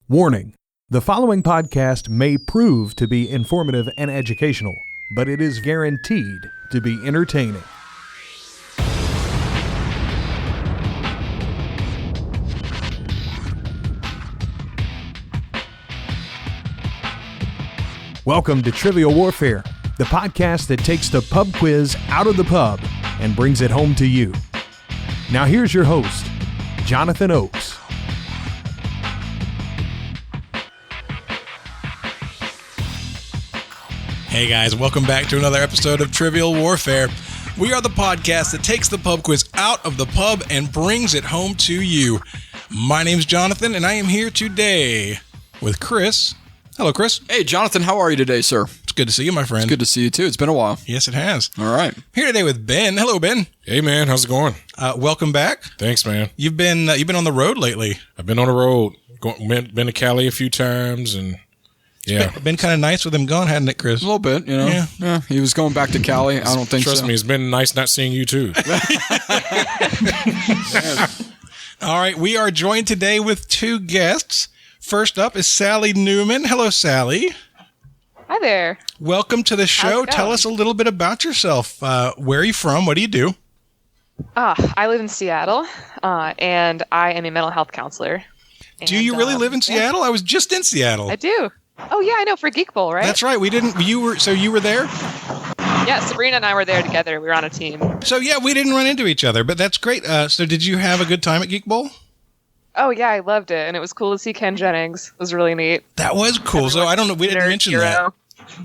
Warning: the following podcast may prove to be informative and educational, but it is guaranteed to be entertaining. Welcome to Trivial Warfare, the podcast that takes the pub quiz out of the pub and brings it home to you. Now here's your host, Jonathan Oakes. Hey guys, welcome back to another episode of Trivial Warfare. We are the podcast that takes the pub quiz out of the pub and brings it home to you. My name's Jonathan, and I am here today with Chris. Hello, Chris. Hey, Jonathan, how are you today, sir? It's good to see you, my friend. It's good to see you, too. It's been a while. Yes, it has. All right. Here today with Ben. Hello, Ben. Hey, man. How's it going? Welcome back. Thanks, man. You've been on the road lately. I've been on the road. Been to Cali a few times, and yeah. Been kind of nice with him gone, hadn't it, Chris? A little bit, you know. Yeah. He was going back to Cali. I don't think Trust me, it's been nice not seeing you, too. All right. We are joined today with two guests. First up is Sally Neumann. Hello, Sally. Hi there. Welcome to the show. Tell us a little bit about yourself. Where are you from? What do you do? I live in Seattle, and I am a mental health counselor. Do you really live in Seattle? I was just in Seattle. I do. Oh yeah, I know, for Geek Bowl, right? That's right. You were there? Yeah, Sabrina and I were there together. We were on a team. So yeah, we didn't run into each other, but that's great. So did you have a good time at Geek Bowl? Oh yeah, I loved it, and it was cool to see Ken Jennings. It was really neat. That was cool. So I don't know, we didn't mention that,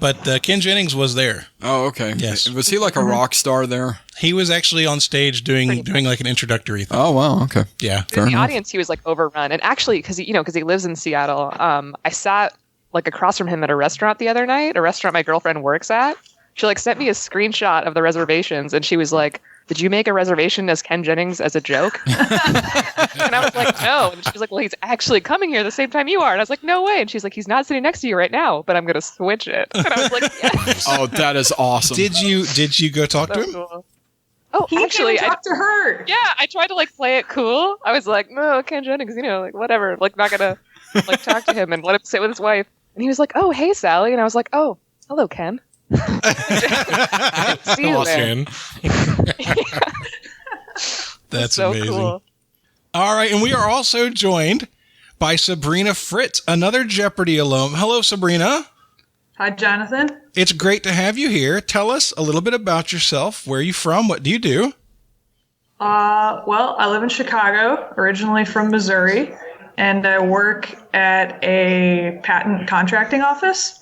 but Ken Jennings was there. Oh, okay. Yes. Was he like a rock star there? He was actually on stage doing like an introductory thing. Oh wow, okay. Yeah. In the audience, he was like overrun, and actually, because he lives in Seattle, I sat like across from him at a restaurant the other night, a restaurant my girlfriend works at. She like sent me a screenshot of the reservations, and she was like, "Did you make a reservation as Ken Jennings as a joke?" And I was like, "No." And she was like, "Well, he's actually coming here the same time you are." And I was like, "No way." And she's like, "He's not sitting next to you right now, but I'm going to switch it." And I was like, "Yes." Oh, that is awesome. Did you go talk to him? Cool. Oh, he actually, came to talk to her. Yeah, I tried to like play it cool. I was like, "No, Ken Jennings, like whatever, like not gonna like talk to him and let him sit with his wife." And he was like, "Oh, hey, Sally," and I was like, "Oh, hello, Ken." See you there. That's so amazing. Cool. All right, and we are also joined by Sabrina Fritz, another Jeopardy alum. Hello, Sabrina. Hi, Jonathan. It's great to have you here. Tell us a little bit about yourself. Where are you from? What do you do? Well, I live in Chicago, originally from Missouri, and I work at a patent contracting office.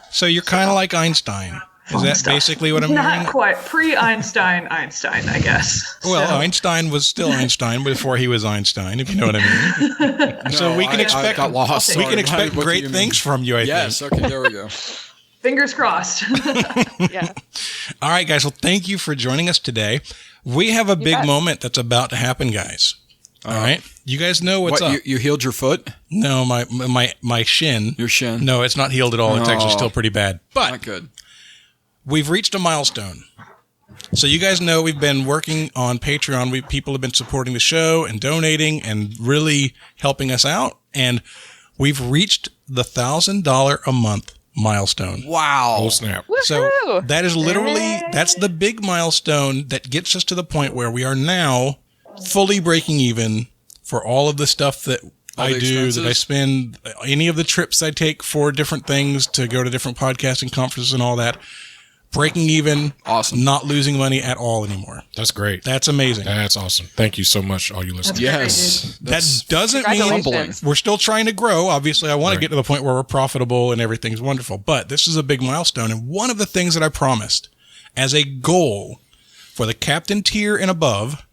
So you're kind of like Einstein. Is that basically what I'm hearing? Not quite. Pre-Einstein, I guess. Well, so. Einstein was still Einstein before he was Einstein, if you know what I mean. So we can expect great things from you, I think. Yes, okay, there we go. Fingers crossed. Yeah. All right, guys. Well, thank you for joining us today. We have a big moment that's about to happen, guys. All right. You guys know what's up. You healed your foot? No, my shin. Your shin? No, it's not healed at all. It's actually still pretty bad. But not good. We've reached a milestone. So you guys know we've been working on Patreon. People have been supporting the show and donating and really helping us out. And we've reached the $1,000 a month milestone. Wow. Oh, snap. So that is that's the big milestone that gets us to the point where we are now fully breaking even for all of the stuff that I do, that I spend, any of the trips I take for different things to go to different podcasting conferences and all that. Breaking even. Awesome. Not losing money at all anymore. That's great. That's amazing. That's awesome. Thank you so much, all you listeners. Yes. That doesn't mean we're still trying to grow. Obviously, I want to get to the point where we're profitable and everything's wonderful. But this is a big milestone. And one of the things that I promised as a goal for the captain tier and above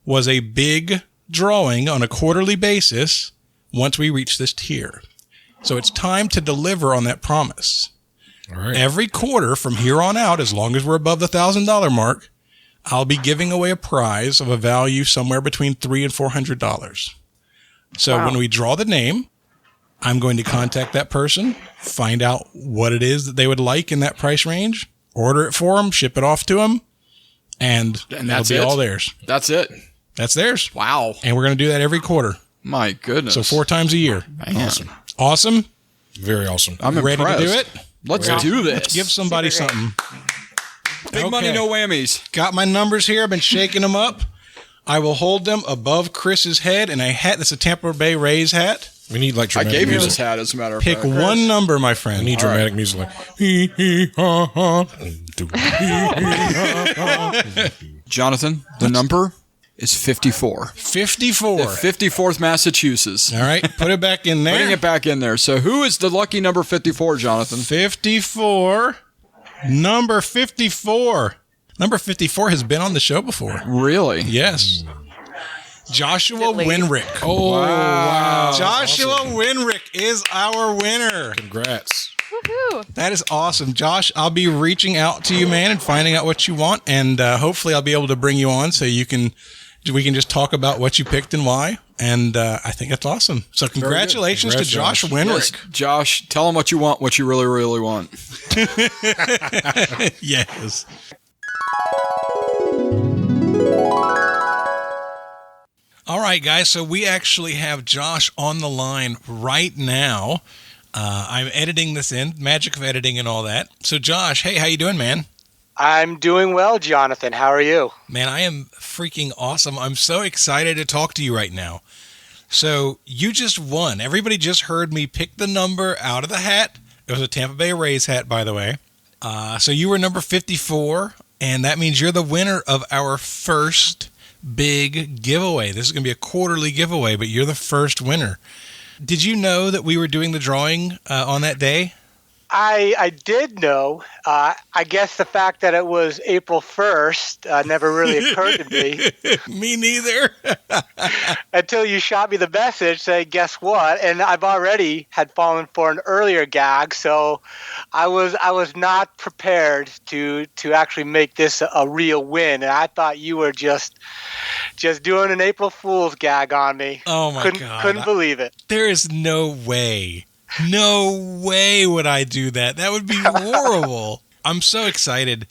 was a big drawing on a quarterly basis once we reach this tier. So it's time to deliver on that promise. All right. Every quarter from here on out, as long as we're above the $1,000 mark, I'll be giving away a prize of a value somewhere between $300 and $400. So when we draw the name, I'm going to contact that person, find out what it is that they would like in that price range, order it for them, ship it off to them, and that'll be all theirs. That's it. That's theirs. Wow. And we're going to do that every quarter. My goodness. So 4 times a year. Man. Awesome? Very awesome. I'm Ready impressed. to do it? Let's do this. Let's give somebody something. Big money, no whammies. Got my numbers here. I've been shaking them up. I will hold them above Chris's head in a hat that's a Tampa Bay Rays hat. We need like I dramatic gave you music. this hat, as a matter of Pick fact. one number, my friend. We need dramatic music like hee hee ha ha. Jonathan, the number is 54. 54. The 54th Massachusetts. All right, put it back in there. Putting it back in there. So who is the lucky number 54, Jonathan? 54. Number 54. Number 54 has been on the show before. Really? Yes. Joshua Winrick. Oh, wow. Joshua Winrick is our winner. Congrats. Woohoo! That is awesome. Josh, I'll be reaching out to you, man, and finding out what you want. And hopefully I'll be able to bring you on so we can just talk about what you picked and why. And I think that's awesome. So congratulations to Josh Winrick. Yes, Josh, tell him what you want, what you really, really want. Yes. All right, guys. So we actually have Josh on the line right now. I'm editing this in, magic of editing and all that. So Josh, hey, how you doing, man? I'm doing well, Jonathan. How are you? Man, I am freaking awesome. I'm so excited to talk to you right now. So you just won. Everybody just heard me pick the number out of the hat. It was a Tampa Bay Rays hat, by the way. So you were number 54, and that means you're the winner of our first big giveaway. This is going to be a quarterly giveaway, but you're the first winner. Did you know that we were doing the drawing on that day? I did know. I guess the fact that it was April 1st never really occurred to me. Me neither. Until you shot me the message saying, guess what? And I've already had fallen for an earlier gag, so I was not prepared to actually make this a real win. And I thought you were just doing an April Fool's gag on me. Oh, my God. Couldn't believe it. There is no way. No way would I do that. That would be horrible. I'm so excited.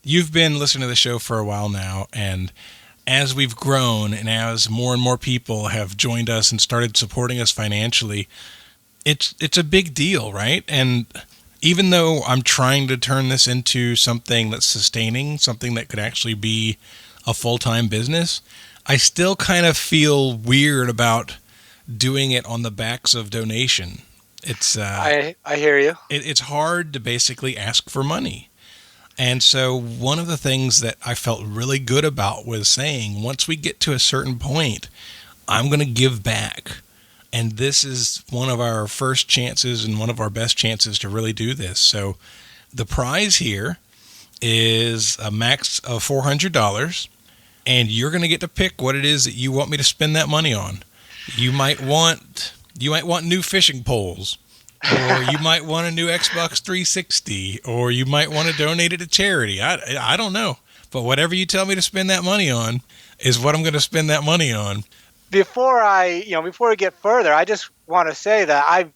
You've been listening to the show for a while now, and as we've grown and as more and more people have joined us and started supporting us financially, it's a big deal, right? And even though I'm trying to turn this into something that's sustaining, something that could actually be a full-time business, I still kind of feel weird about doing it on the backs of donation. It's I hear you. It's hard to basically ask for money. And so one of the things that I felt really good about was saying, once we get to a certain point, I'm going to give back. And this is one of our first chances and one of our best chances to really do this. So the prize here is a max of $400, and you're going to get to pick what it is that you want me to spend that money on. You might want new fishing poles, or you might want a new Xbox 360, or you might want to donate it to charity. I don't know. But whatever you tell me to spend that money on is what I'm going to spend that money on. Before we get further, I just want to say that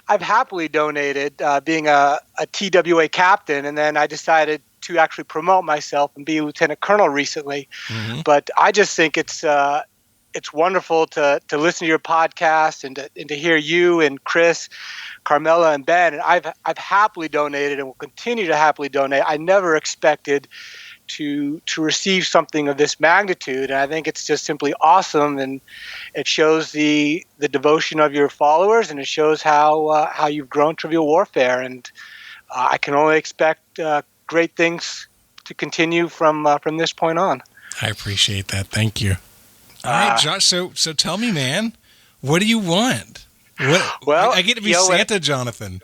I've happily donated, being a TWA captain, and then I decided to actually promote myself and be lieutenant colonel recently. Mm-hmm. But I just think it's wonderful to listen to your podcast and to hear you and Chris, Carmela, and Ben. And I've happily donated and will continue to happily donate. I never expected to receive something of this magnitude, and I think it's just simply awesome. And it shows the devotion of your followers, and it shows how you've grown Trivial Warfare. And I can only expect great things to continue from this point on. I appreciate that. Thank you. All right, Josh. So tell me, man, what do you want? Well, I get to be Santa Jonathan.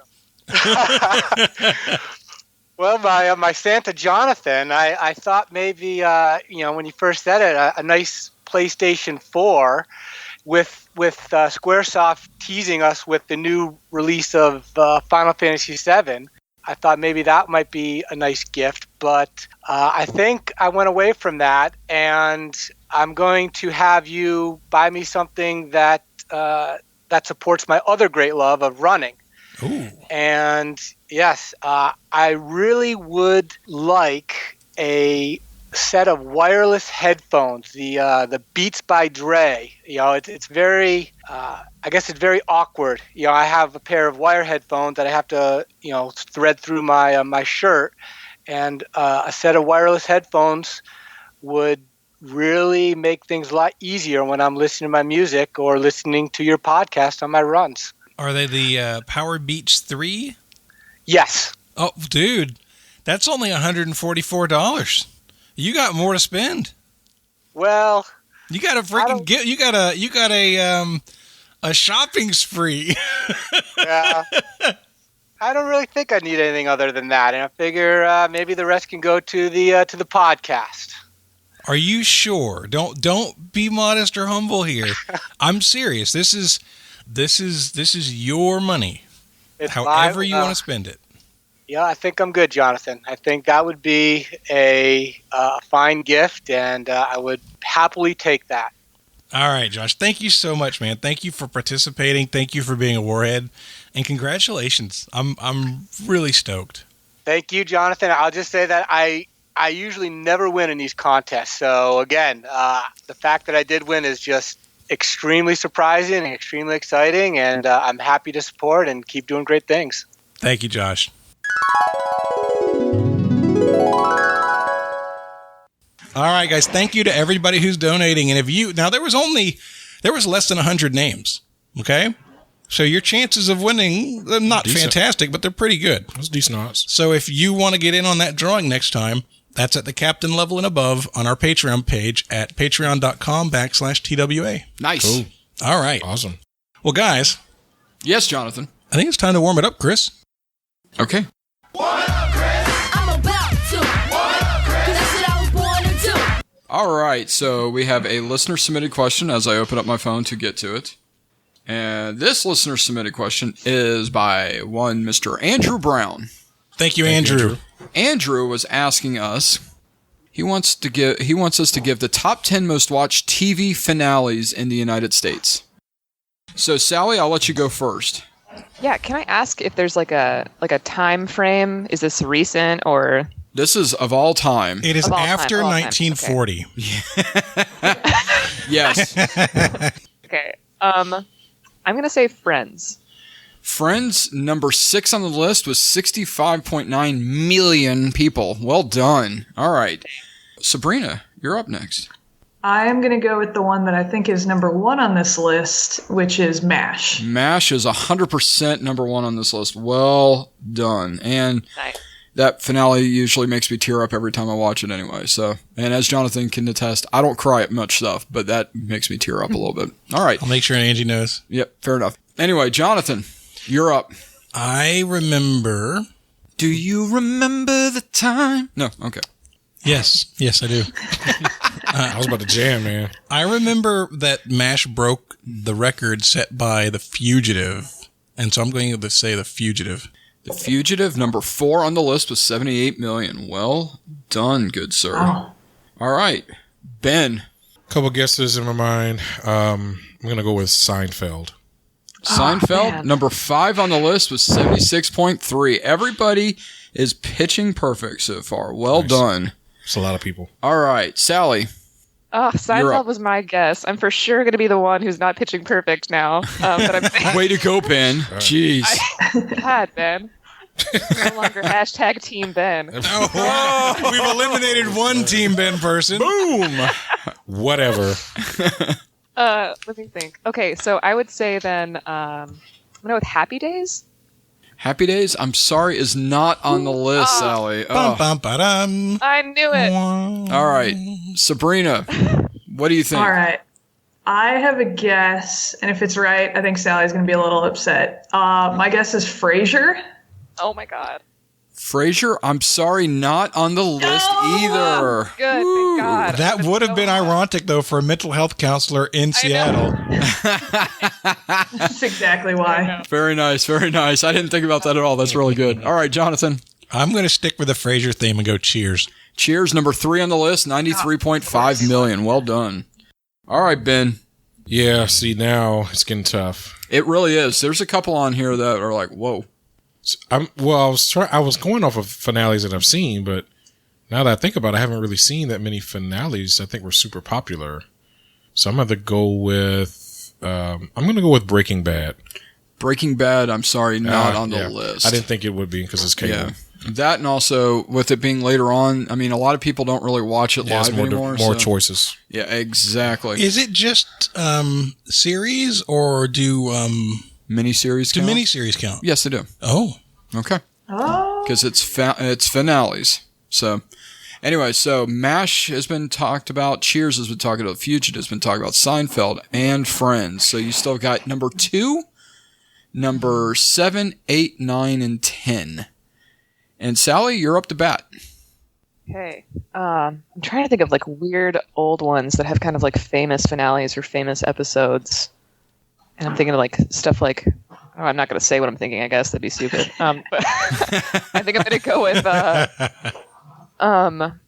Well, my Santa Jonathan, I thought maybe when you first said it, a nice PlayStation 4 with SquareSoft teasing us with the new release of Final Fantasy VII. I thought maybe that might be a nice gift, but I think I went away from that, and I'm going to have you buy me something that supports my other great love of running. Ooh. And yes, I really would like a set of wireless headphones, the Beats by Dre. It's very, I guess it's very awkward. I have a pair of wire headphones that I have to, thread through my shirt, and a set of wireless headphones would really make things a lot easier when I'm listening to my music or listening to your podcast on my runs. Are they the Power Beats 3? Yes. Oh, dude, that's only $144. You got more to spend. Well, you got a freaking you got a shopping spree. Yeah. I don't really think I need anything other than that, and I figure maybe the rest can go to the podcast. Are you sure? Don't be modest or humble here. I'm serious. This is your money. It's however you want to spend it. Yeah, I think I'm good, Jonathan. I think that would be a fine gift, and I would happily take that. All right, Josh. Thank you so much, man. Thank you for participating. Thank you for being a warhead, and congratulations. I'm really stoked. Thank you, Jonathan. I'll just say that I usually never win in these contests. So again, the fact that I did win is just extremely surprising and extremely exciting, and I'm happy to support and keep doing great things. Thank you, Josh. All right, guys. Thank you to everybody who's donating. And there was less than 100 names. Okay. So your chances of winning, they're not fantastic, but they're pretty good. That's decent odds. So if you want to get in on that drawing next time, that's at the captain level and above on our Patreon page at patreon.com/TWA. Nice. Cool. All right. Awesome. Well, guys. Yes, Jonathan. I think it's time to warm it up, Chris. Okay. What up, Chris? I'm about to. What up, Chris? 'Cause that's what I was born to do. All right. So we have a listener submitted question as I open up my phone to get to it. And this listener submitted question is by one Mr. Andrew Brown. Thank you, Andrew. Andrew was asking us, he wants us to give the top 10 most watched TV finales in the United States. So Sally, I'll let you go first. Yeah, can I ask if there's like a time frame? Is this recent or? This is of all time. It is after 1940. Okay. Yes. Okay. I'm gonna say Friends. Friends, number 6 on the list, was 65.9 million people. Well done. All right. Sabrina, you're up next. I am going to go with the one that I think is number 1 on this list, which is MASH. MASH is 100% number 1 on this list. Well done. And Nice. that finale usually makes me tear up every time I watch it anyway. So, and as Jonathan can attest, I don't cry at much stuff, but that makes me tear up a little bit. All right. I'll make sure Angie knows. Yep, fair enough. Anyway, Jonathan, you're up. I remember. Do you remember the time? No, okay. Yes, I do. I was about to jam, man. I remember that MASH broke the record set by The Fugitive, and so I'm going to say The Fugitive. The Fugitive, number 4 on the list, was 78 million. Well done, good sir. Oh. All right, Ben. Couple guesses in my mind. I'm going to go with Seinfeld. Seinfeld, number 5 on the list, was 76.3. Everybody is pitching perfect so far. Well Nice. done. It's a lot of people. All right, Sally. Oh, You're Seinfeld up. was my guess. I'm for sure going to be the one who's not pitching perfect now. But I'm Way to go, Ben. Jeez. bad, Ben. No longer hashtag Team Ben. Oh, we've eliminated one Team Ben person. Boom. Whatever. Let me think. Okay, so I would say then I'm going to go with Happy Days. Happy Days, I'm sorry, is not on the list, Sally. Oh. Bum, bum, ba-dum. I knew it. All right, Sabrina, what do you think? All right. I have a guess, and if it's right, I think Sally's going to be a little upset. My guess is Frasier. Oh my God. Frasier, I'm sorry, not on the list either. Good, thank God. That would have been ironic, though, for a mental health counselor in Seattle. That's exactly why. Very nice, very nice. I didn't think about that at all. That's really good. All right, Jonathan. I'm going to stick with the Frasier theme and go Cheers. Cheers, number 3 on the list, 93.5 million. Well done. All right, Ben. Yeah, see, now it's getting tough. It really is. There's a couple on here that are like, whoa. I was going off of finales that I've seen, but Now that I think about it, I haven't really seen that many finales I think were super popular. So I'm going to go with Breaking Bad. Breaking Bad, I'm sorry, not on the list. I didn't think it would be because it's cable. Yeah. That, and also with it being later on, I mean, a lot of people don't really watch it live anymore. More choices. Yeah, exactly. Is it just series, or do miniseries count? Do miniseries count? Yes, they do. Oh. Okay. Oh. Because it's finales. So, anyway, so MASH has been talked about. Cheers has been talked about. Fugitive has been talked about. Seinfeld and Friends. So you still got number 2, number 7, 8, 9, and 10. And Sally, you're up to bat. Okay. I'm trying to think of like weird old ones that have kind of like famous finales or famous episodes. And I'm thinking of like stuff like, I'm not going to say what I'm thinking, I guess. That'd be stupid. But I think I'm going to go with, I'm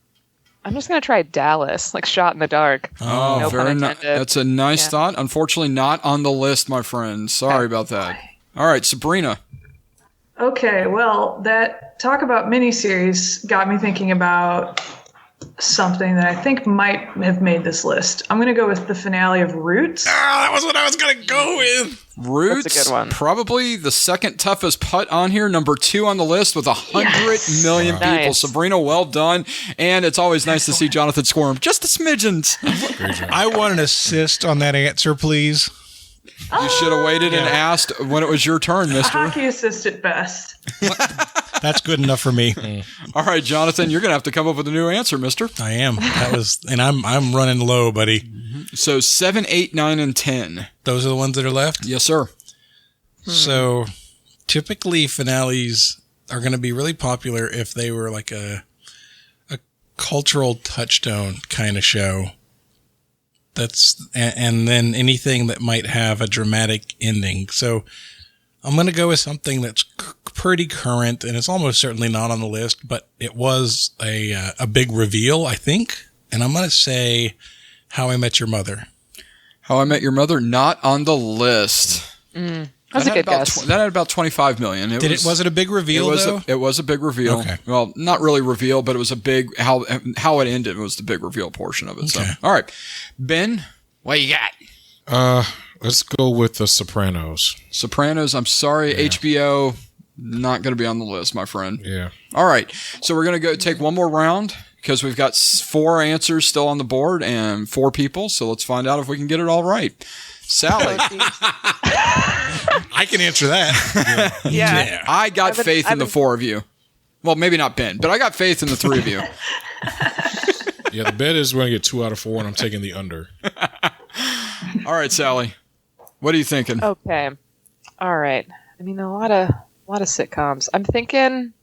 just going to try Dallas, like Shot in the Dark. Oh, no very nice. That's a nice thought. Unfortunately, not on the list, my friend. Sorry about that. All right, Sabrina. Okay, well, that talk about miniseries got me thinking about something that I think might have made this list. I'm going to go with the finale of Roots. That was what I was going to go with. Roots, that's a good one. Probably the second toughest putt on here. Number 2 on the list with 100 million people. Nice. Sabrina, well done. And it's always nice to see Jonathan squirm. Just a smidgens. I want an assist on that answer, please. You should have waited and asked when it was your turn, A mister. hockey assist at best. That's good enough for me. All right, Jonathan, you're going to have to come up with a new answer, mister. I am. And I'm running low, buddy. So 7, 8, 9, and 10. Those are the ones that are left? Yes, sir. So typically finales are going to be really popular if they were like a cultural touchstone kind of show. And then anything that might have a dramatic ending. So I'm going to go with something that's pretty current, and it's almost certainly not on the list, but it was a big reveal, I think. And I'm going to say How I Met Your Mother. How I Met Your Mother, not on the list. That's a good guess. That had about 25 million. Was it a big reveal, though? It was a big reveal. Okay. Well, not really reveal, but it was a big, how it ended was the big reveal portion of it. Okay. So, all right. Ben, what you got? Let's go with The Sopranos. Sopranos, I'm sorry, HBO, not going to be on the list, my friend. Yeah. All right. So we're going to go take one more round because we've got 4 answers still on the board and 4 people. So let's find out if we can get it all right. Sally. I can answer that. Yeah. I got faith in the 4 of you. Well, maybe not Ben, but I got faith in the 3 of you. Yeah, the bet is we're going to get 2 out of 4, and I'm taking the under. All right, Sally. What are you thinking? Okay. All right. I mean, a lot of sitcoms. I'm thinking,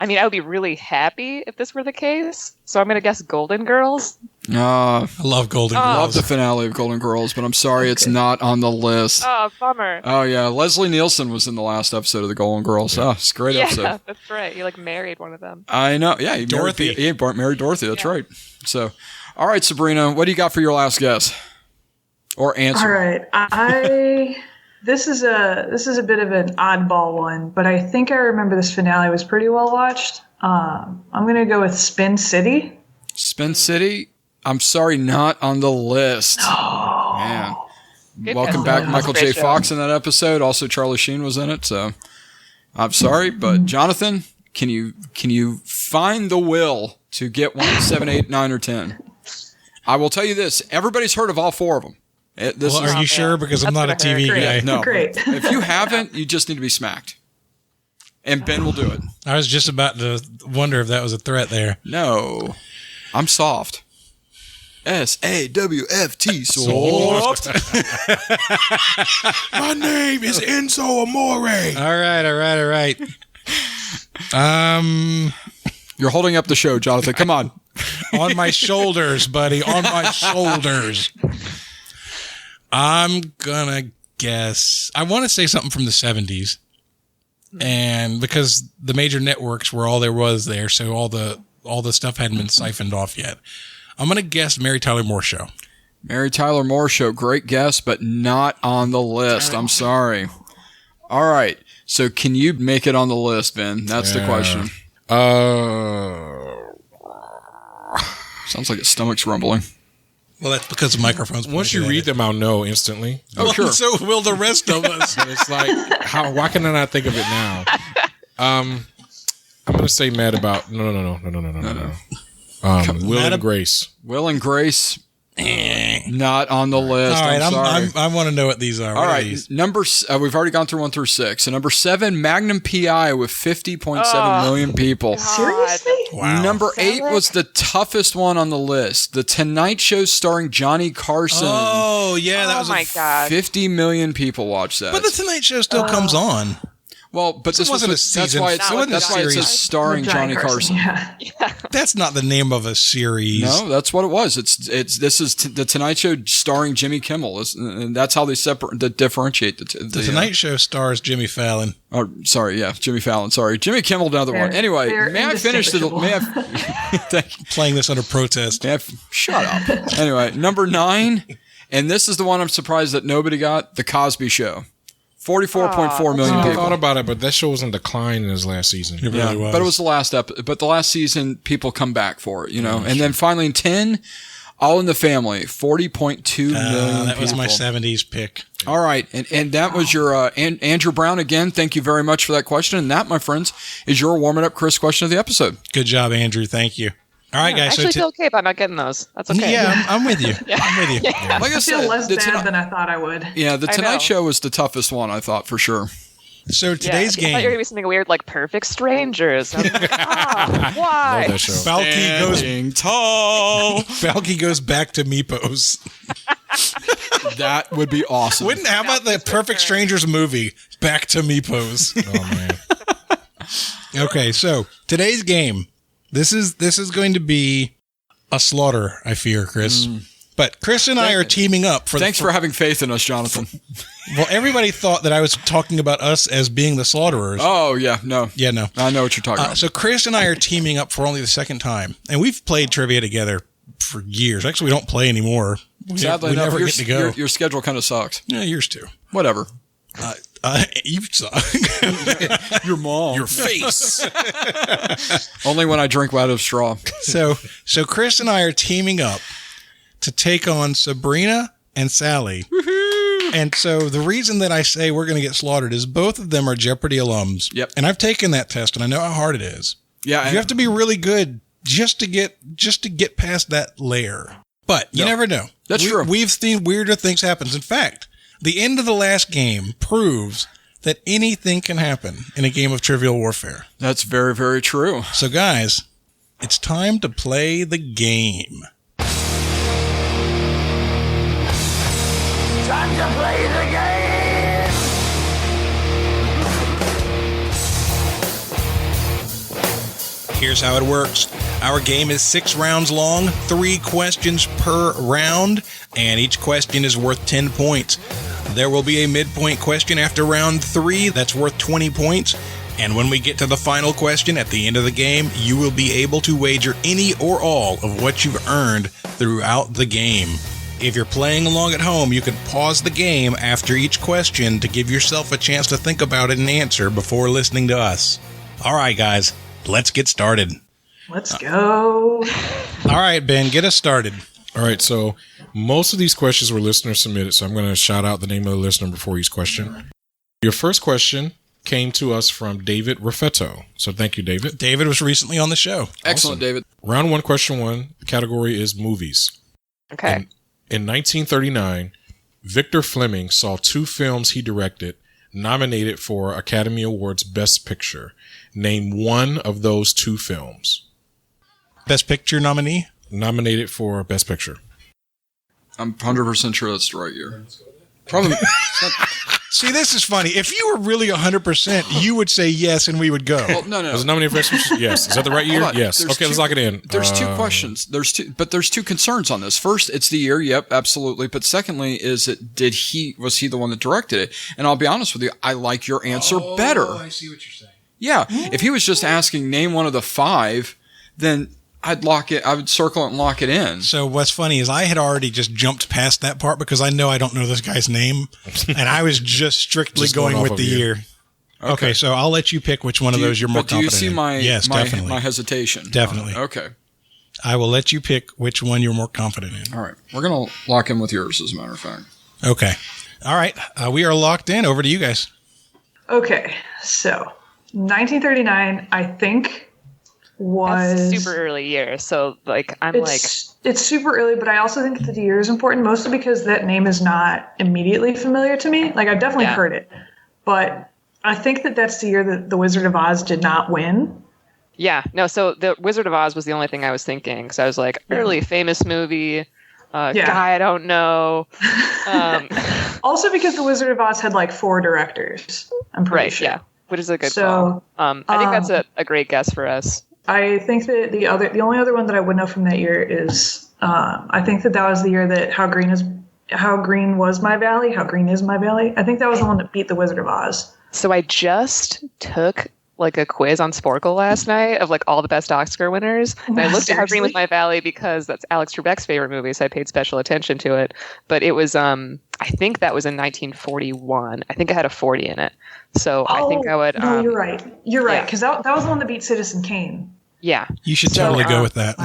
I mean, I would be really happy if this were the case. So I'm going to guess Golden Girls. I love Golden Girls. I love the finale of Golden Girls, but I'm sorry it's not on the list. Oh, bummer. Oh, yeah. Leslie Nielsen was in the last episode of the Golden Girls. Oh, it's a great episode. Yeah, that's right. You like married one of them. I know. Yeah, he Dorothy. Married Dorothy. That's right. So, all right, Sabrina, what do you got for your last guess or answer? All right. This is a bit of an oddball one, but I think I remember this finale was pretty well watched. I'm going to go with Spin City. Spin City? I'm sorry, not on the list. Oh, man. Good Welcome guess. back, Michael J. Fox in that episode. Also, Charlie Sheen was in it. So, I'm sorry, but Jonathan, can you find the will to get 1, 7, 8, 9, or 10? I will tell you this: everybody's heard of all 4 of them. Are you sure? Because I'm not a TV guy. No, Great. If you haven't, you just need to be smacked. And Ben will do it. I was just about to wonder if that was a threat there. No, I'm soft. SAWFT, soft. My name is Enzo Amore. All right. You're holding up the show, Jonathan. Come on. On my shoulders, buddy. On my shoulders. I'm gonna guess. I want to say something from the 70s, and because the major networks were all there was there, so all the stuff hadn't been siphoned off yet. I'm gonna guess Mary Tyler Moore Show. Mary Tyler Moore Show, great guess, but not on the list. I'm sorry. All right. So can you make it on the list, Ben? That's the question. Sounds like his stomach's rumbling. Well, that's because the microphone's Once you pointed at read it. them, I'll know instantly. Oh, sure. So will the rest of us. And it's like, why can I not think of it now? I'm going to say mad about... No. Will Mad and Grace. Will and Grace, not on the list. All right, I'm sorry. I want to know what these are. All What are right, these? we've already gone through 1 through 6. So number 7, Magnum PI with 50.7 million people. Seriously? Wow. Number 8 Seven? was the toughest one on the list. The Tonight Show starring Johnny Carson. Oh, yeah, that Oh was my God. 50 million people watched that. But the Tonight Show still comes on. well, but this wasn't a that's season. why it's It wasn't a that's why it says series. starring With Johnny Carson. Yeah. That's not the name of a series. No, that's what it was. This is the Tonight Show starring Jimmy Kimmel, and that's how they differentiate The Tonight Show stars Jimmy Fallon. Oh, sorry, yeah, Jimmy Fallon. Sorry, Jimmy Kimmel, another one. Anyway, they're may I finish the? indistinguishable. Thank you. Playing this under protest. Shut up. Anyway, number 9, and this is the one I'm surprised that nobody got: The Cosby Show. 44.4 million I people. thought about it, but that show was in decline in his last season. It really was. But it was the last but the last season, people come back for it, and then finally in 10, All in the Family, 40.2 million that was people. my 70s pick. All right, and that was your Andrew Brown again. Thank you very much for that question, and that, my friends, is your warming up Chris question of the episode. Good job, Andrew. Thank you. All right, I guys. actually feel okay about not getting those. That's okay. Yeah, I'm with you. I'm with you. Like I I said, feel less the bad than I thought I would. yeah, the I know. Tonight Show was the toughest one, I thought, for sure. So today's I thought you were game, going to be something weird like Perfect Strangers. I'm like, why? Love that show. Balky tall. goes back to Meepos. That would be awesome. How about the Perfect Strangers movie, Back to Meepos? Oh, man. Okay, so today's game, this is going to be a slaughter, I fear, Chris. But Chris and I are teaming up for Thanks for having faith in us, Jonathan. Well, everybody thought that I was talking about us as being the slaughterers. Oh, yeah, no. Yeah, no. I know what you're talking about. So Chris and I are teaming up for only the second time, and we've played trivia together for years. Actually, we don't play anymore. Sadly we enough, never get to go. your schedule kind of sucks. Yeah, yours too. Whatever. You suck. Your mom. Your face. Only when I drink out of straw. So Chris and I are teaming up to take on Sabrina and Sally. Woohoo! And so the reason that I say we're going to get slaughtered is both of them are Jeopardy alums. Yep. And I've taken that test, and I know how hard it is. Yeah, You have to be really good just to get past that layer. But you never know. That's true. We've seen weirder things happen. In fact, the end of the last game proves that anything can happen in a game of Trivial Warfare. That's very, very true. So guys, it's time to play the game. Time to play the game! Here's how it works. Our game is 6 rounds long, 3 questions per round, and each question is worth 10 points. There will be a midpoint question after round 3 that's worth 20 points. And when we get to the final question at the end of the game, you will be able to wager any or all of what you've earned throughout the game. If you're playing along at home, you can pause the game after each question to give yourself a chance to think about it and answer before listening to us. All right, guys, let's get started. Let's go. All right, Ben, get us started. All right, so most of these questions were listener submitted, so I'm going to shout out the name of the listener before each question. Your first question came to us from David Raffetto. So thank you, David. David was recently on the show. Excellent, David. Round 1, question 1. The category is movies. Okay. In 1939, Victor Fleming saw 2 films he directed nominated for Academy Awards Best Picture. Name one of those 2 films. Best Picture nominee? Nominated for Best Picture. I'm 100% sure that's the right year. Probably. See, this is funny. If you were really 100%, you would say yes and we would go. Well, no. Was it nominated for Best Picture? Yes. Is that the right year? Hold on. Yes. There's Okay, let's two- lock it in. There's 2 questions. There's 2 concerns on this. First, it's the year. Yep, absolutely. But secondly, was he the one that directed it? And I'll be honest with you, I like your answer better. I see what you're saying. Yeah. If he was just asking name one of the 5, then I'd lock it. I would circle it and lock it in. So what's funny is I had already just jumped past that part because I know I don't know this guy's name, and I was just strictly Just going going with off the of you. year. Okay, so I'll let you pick which one of those you're more But do you confident see in. my Yes, my, definitely. my hesitation? Definitely. Okay. I will let you pick which one you're more confident in. All right. We're going to lock in with yours, as a matter of fact. Okay. All right. We are locked in. Over to you guys. Okay, so 1939, I think, was That's a super early year. So, like, it's super early, but I also think that the year is important, mostly because that name is not immediately familiar to me. Like, I've definitely heard it, but I think that that's the year that The Wizard of Oz did not win. Yeah, no, so The Wizard of Oz was the only thing I was thinking. So I was like, early famous movie, guy I don't know. Also because The Wizard of Oz had like 4 directors, I'm pretty sure. Yeah, which is a good call. I think that's a great guess for us. I think that the only other one that I would know from that year is I think that was the year that How Green Was My Valley. How Green Is My Valley. I think that was the one that beat The Wizard of Oz. So I just took like a quiz on Sporkle last night of like all the best Oscar winners. And I looked at How Green Was My Valley because that's Alex Trebek's favorite movie, so I paid special attention to it. But it was I think that was in 1941. I think it had a 40 in it. So I think I would no, you're right. You're right, because that was the one that beat Citizen Kane. Yeah. You should totally go with that.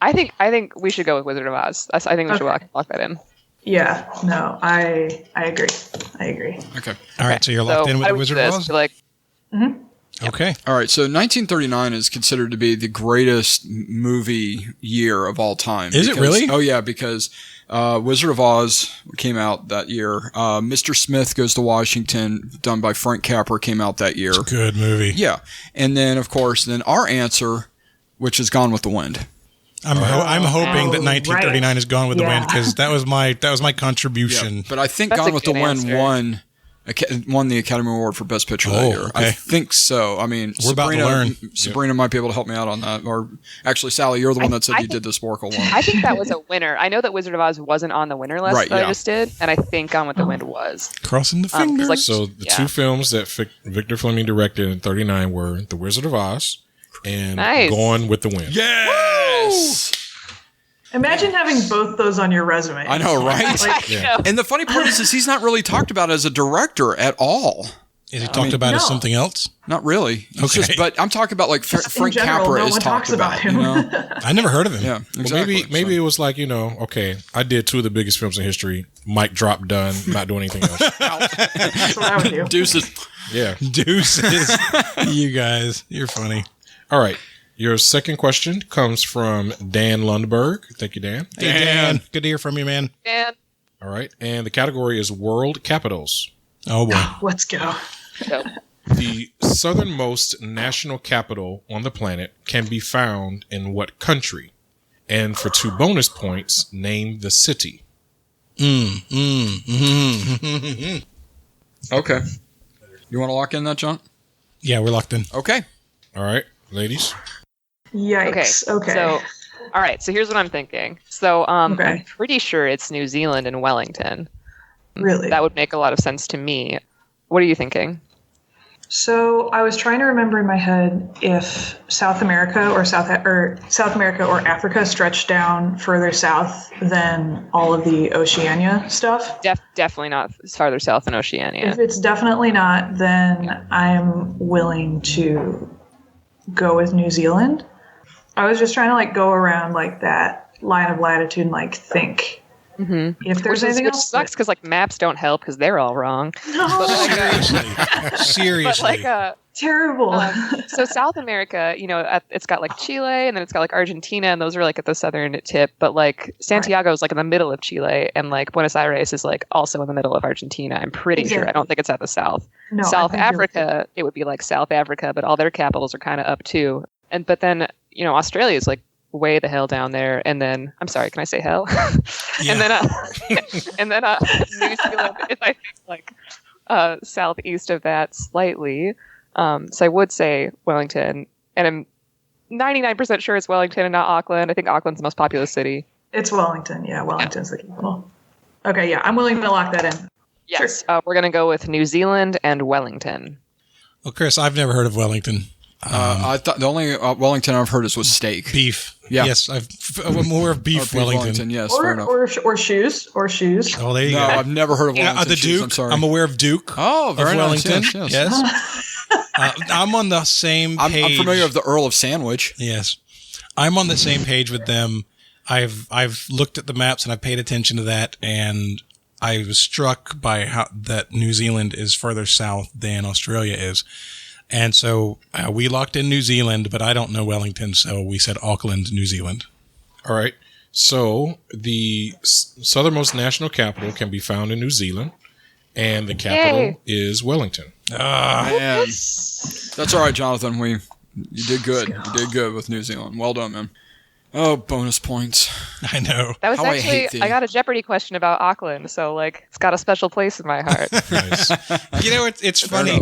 I think we should go with Wizard of Oz. I think we should lock that in. Yeah, no, I agree. Okay. All right, so you're locked in with The Wizard of Oz? Okay. All right, so 1939 is considered to be the greatest movie year of all time. Is it really? Oh, yeah, because Wizard of Oz came out that year. Mr. Smith Goes to Washington, done by Frank Capra, came out that year. It's a good movie. Yeah. And then, of course, our answer, which is Gone with the Wind. I'm hoping that 1939 is Gone with the Wind, because that was my contribution. Yeah, but I think Gone with the Wind won the Academy Award for Best Picture that year. Okay. I think so. I mean, we're about to learn. Sabrina might be able to help me out on that. Or actually, Sally, you're the one that said you did the Sporkle one. I think that was a winner. I know that Wizard of Oz wasn't on the winner list that I just did, and I think Gone with the Wind was. Crossing the fingers. So the two films that Victor Fleming directed in 1939 were The Wizard of Oz and Gone with the Wind. Yes! Imagine having both those on your resume. I know, right? And the funny part is he's not really talked about as a director at all. Is he talked about as something else? Not really. Okay. But I'm talking about like Frank Capra is talked about him. You know? I never heard of him. Yeah, exactly. Well, maybe it was like, okay, I did 2 of the biggest films in history. Mic drop, done, not doing anything else. That's what I would do. Deuces. Yeah. Deuces. You guys, you're funny. All right. Your second question comes from Dan Lundberg. Thank you, Dan. Hey, Dan. Good to hear from you, man. Dan. All right. And the category is world capitals. Oh, boy. Let's go. The southernmost national capital on the planet can be found in what country? And for 2 bonus points, name the city. Okay. You want to lock in that, John? Yeah, we're locked in. Okay. All right, ladies. Yikes. Okay. So, all right. So here's what I'm thinking. So I'm pretty sure it's New Zealand and Wellington. Really? That would make a lot of sense to me. What are you thinking? So I was trying to remember in my head if South America or Africa stretched down further south than all of the Oceania stuff. Definitely not farther south than Oceania. If it's definitely not, then I'm willing to go with New Zealand. I was just trying to like go around like that line of latitude and like think. Mm-hmm. If there's anything else, sucks because like maps don't help because they're all wrong. No, seriously, terrible. So South America, it's got like Chile, and then it's got like Argentina, and those are like at the southern tip. But like Santiago is like in the middle of Chile, and like Buenos Aires is like also in the middle of Argentina. I'm pretty sure. I don't think it's at the south. No, South Africa, it would be like South Africa, but all their capitals are kind of up too. But then Australia is like way the hell down there, and then I'm sorry, can I say hell? Yeah. and then New Zealand is I think like southeast of that slightly. So I would say Wellington, and I'm 99% sure it's Wellington and not Auckland. I think Auckland's the most populous city. It's Wellington. Yeah, Wellington's the capital. Okay, yeah, I'm willing to lock that in. Yes, sure. We're gonna go with New Zealand and Wellington. Well, Chris, I've never heard of Wellington. I thought the only Wellington I've heard was steak. Beef. Yeah. Yes, I'm more of beef Wellington. Yes, or, fair enough. Or shoes. Oh, there you go. I've never heard of Wellington the shoes. Duke. I'm sorry. I'm aware of Duke. Oh, very Wellington. nice. Yes. I'm on the same page. I'm familiar with the Earl of Sandwich. Yes. I'm on the same page with them. I've looked at the maps and I've paid attention to that, and I was struck by how that New Zealand is further south than Australia is. And so we locked in New Zealand, but I don't know Wellington, so we said Auckland, New Zealand. All right. So the southernmost national capital can be found in New Zealand, and the capital is Wellington. Man. That's all right, Jonathan. You did good. You did good with New Zealand. Well done, man. Oh, bonus points. I know. That was How I hate actually, thee. I got a Jeopardy question about Auckland, so like it's got a special place in my heart. Nice. You know, it's funny.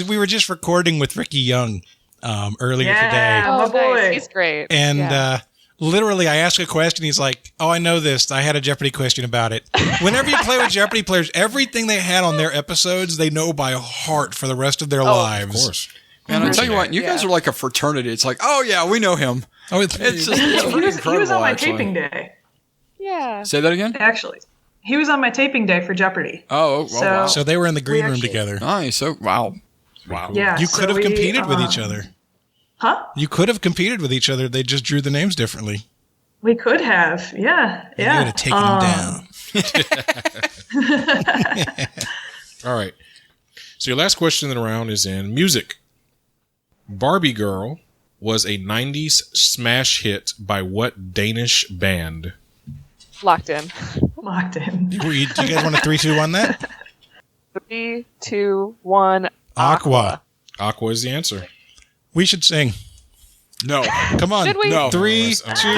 We were just recording with Ricky Young earlier today. Oh, Oh, boy. nice. He's great. And Yeah. literally, I asked a question. He's like, "Oh, I know this. I had a Jeopardy question about it." Whenever you play with Jeopardy players, everything they had on their episodes, they know by heart for the rest of their lives. Of course. Man, I tell you what, you guys are like a fraternity. It's like, oh yeah, we know him. Oh, it's It's just He pretty was incredible. on my actually. taping day, Yeah. Say that again. actually. He was on my taping day for Jeopardy. Oh, well, wow. so they were in the green room actually- together. Nice. Oh, wow. Yeah. You so could have we, competed with each other. Huh? You could have competed with each other. They just drew the names differently. We could have. Yeah. You Yeah. would have taken them down. All right. So your last question in the round is in music. Barbie Girl was a 90s smash hit by what Danish band? Locked in. Locked in. Do you guys want a 3, 2, 1 that? 3, 2, 1. Aqua. Aqua is the answer. We should sing. No. Come on. Should we? No. 3, 2,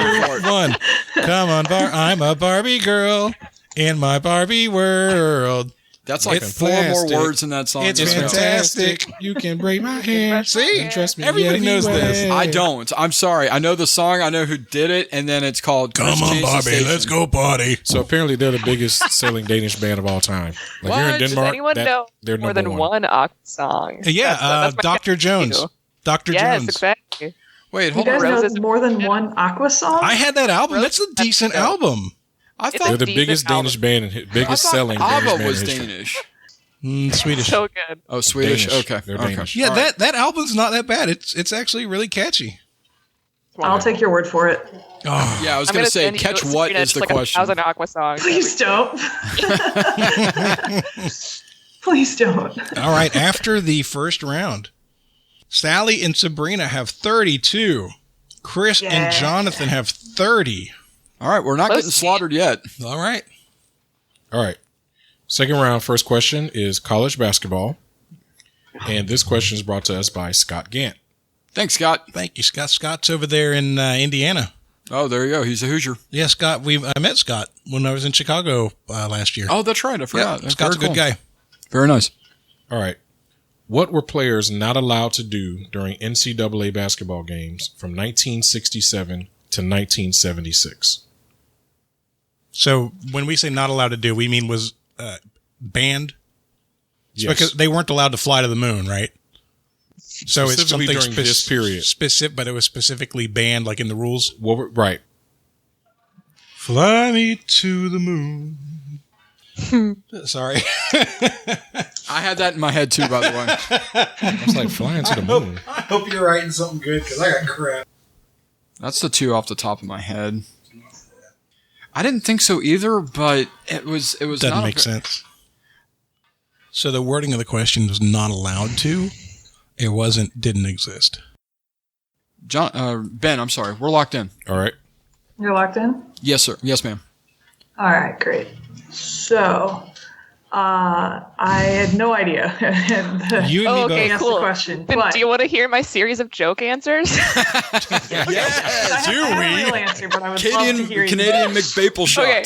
1. Come on, I'm a Barbie girl in my Barbie world. That's like It's 4 more plastic. words in that song. It's Just go. fantastic. You can break my hair. See? Trust me. Everybody knows this. anyway. I don't. I'm sorry. I know the song. I know who did it, and then it's called Come on, Change the Barbie. Station. Let's go party. So apparently they're the biggest selling Danish band of all time. Like here in What? Does Denmark, anyone know they're more number than one. one Aqua song? Yeah, That's my Dr. guess, Jones. too. Dr. Yes, Jones. exactly. Wait, You hold guys on. know Roses- more than one Aqua song? I had that album. That's a decent That's album. I It's thought, They're the decent biggest album. Danish band and I biggest thought selling Danish ABBA band was in history. Danish. Swedish. So good. Oh, Swedish. Danish. Okay. They're okay. Danish. Yeah, All right. that album's not that bad. It's actually really catcy. I'll take your word for it. Oh, Yeah, I was I'm going to gonna say, send you catch a what screen of is just the like question. 1,000 Aqua songs. Please don't. Please don't. all right. After the first round, Sally and Sabrina have 32. Chris and Yeah. Jonathan have 30. All right, we're not Close. getting slaughtered yet. All right. All right. Second round, first question is college basketball. And this question is brought to us by Scott Gant. Thanks, Scott. Thank you, Scott. Scott's over there in Indiana. Oh, there you go. He's a Hoosier. Yeah, Scott. I met Scott when I was in Chicago last year. Oh, that's right. I yeah, forgot. That's Scott's a very good cool. guy. Very nice. All right. What were players not allowed to do during NCAA basketball games from 1967 to 1976? So when we say not allowed to do, we mean was banned? Yes. Because they weren't allowed to fly to the moon, right? So it's Specifically something during this period. specific, but it was specifically banned, like in the rules. Right. Fly me to the moon. Sorry. I had that in my head, too, by the way. It's like flying to the moon. I hope you're writing something good because I got crap. That's the 2 off the top of my head. I didn't think so either, but it was Doesn't not make sense. So the wording of the question was not allowed to. It didn't exist. Ben, I'm sorry. We're locked in. All right. You're locked in? Yes, sir. Yes, ma'am. All right, great. So, I had no idea. You and me okay, both. Asked cool. the question, Then but do you want to hear my series of joke answers? Yes, I have a real answer, but I would love to hear Canadian McBaple shot. Okay.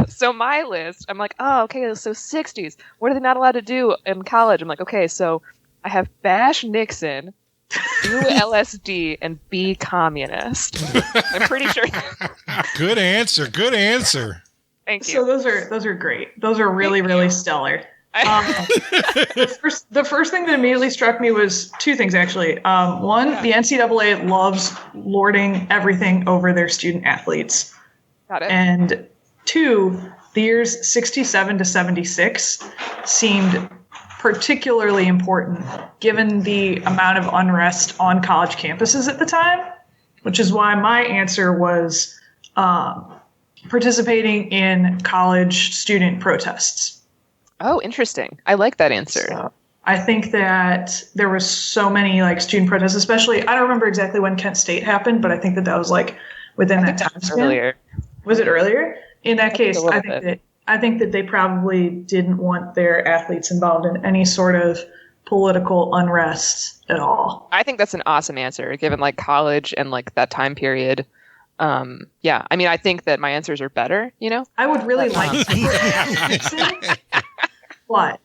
So my list, I'm like, oh, okay, so 60s. What are they not allowed to do in college? I'm like, okay, so I have bash Nixon, do LSD, and be communist. I'm pretty sure. Good answer. Good answer. Thank So you. those are great. Those are really, really stellar. The first thing that immediately struck me was 2 things, actually. One, the NCAA loves lording everything over their student athletes. Got it. And 2, the years 67 to 76 seemed particularly important given the amount of unrest on college campuses at the time, which is why my answer was participating in college student protests. Oh, interesting. I like that answer. So I think that there was so many like student protests, especially, I don't remember exactly when Kent State happened, but I think that was like within that time span. Earlier. Was it earlier? In that case, I I think that they probably didn't want their athletes involved in any sort of political unrest at all. I think that's an awesome answer, given like college and like that time period. Yeah, I mean, I think that my answers are better. You know, I would really like to. What?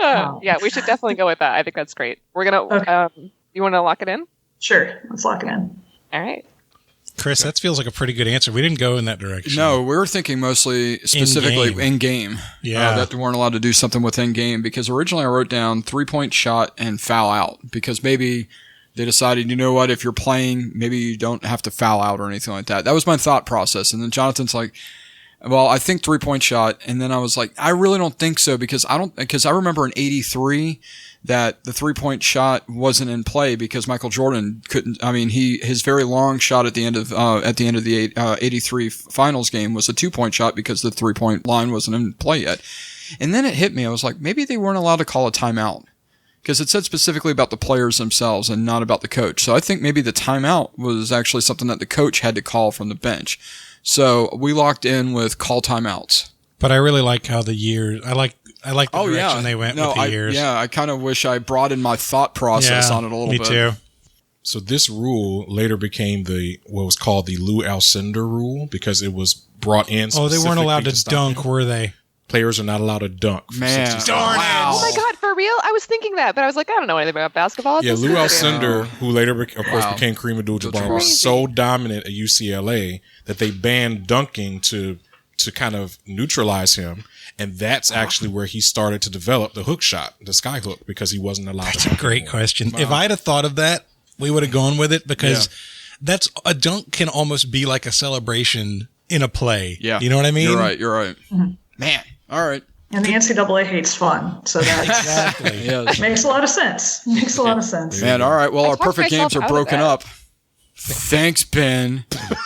Yeah, we should definitely go with that. I think that's great. We're gonna. Okay. You want to lock it in? Sure, let's lock it in. All right. Chris, that feels like a pretty good answer. We didn't go in that direction. No, we were thinking mostly specifically in-game. Yeah. That we weren't allowed to do something with in-game because originally I wrote down 3-point shot and foul out because maybe they decided, you know what, if you're playing, maybe you don't have to foul out or anything like that. That was my thought process. And then Jonathan's like, well, I think 3-point shot. And then I was like, I really don't think so because I remember in 83 that the 3-point shot wasn't in play because Michael Jordan couldn't, his very long shot at the end of the 83 finals game was a 2-point shot because the 3-point line wasn't in play yet. And then it hit me. I was like, maybe they weren't allowed to call a timeout because it said specifically about the players themselves and not about the coach. So I think maybe the timeout was actually something that the coach had to call from the bench. So we locked in with call timeouts. But I really like how the years, I like the direction they went with the years. Yeah, I kind of wish I broadened my thought process on it a little bit. Me too. So this rule later became what was called the Lou Alcindor rule because it was brought in. Oh, they weren't allowed to dunk, him. were they? Players are not allowed to dunk. Man, darn it! Oh my God, for real? I was thinking that, but I was like, I don't know anything about basketball. Yeah, Lou Alcindor, who later, of course, became Kareem Abdul-Jabbar, was Crazy. so dominant at UCLA that they banned dunking to kind of neutralize him. And that's actually where he started to develop the hook shot, the sky hook, because he wasn't allowed That's to. a great question. If I'd have thought of that, we would have gone with it because that's a dunk can almost be like a celebration in a play. Yeah. You know what I mean? You're right. Mm-hmm. Man, all right. And the NCAA hates fun, so that Exactly. Yes. makes a lot of sense. Makes a lot of sense. Man, all right. Well, I our talked perfect myself games are out of broken that. up. Thanks, Ben.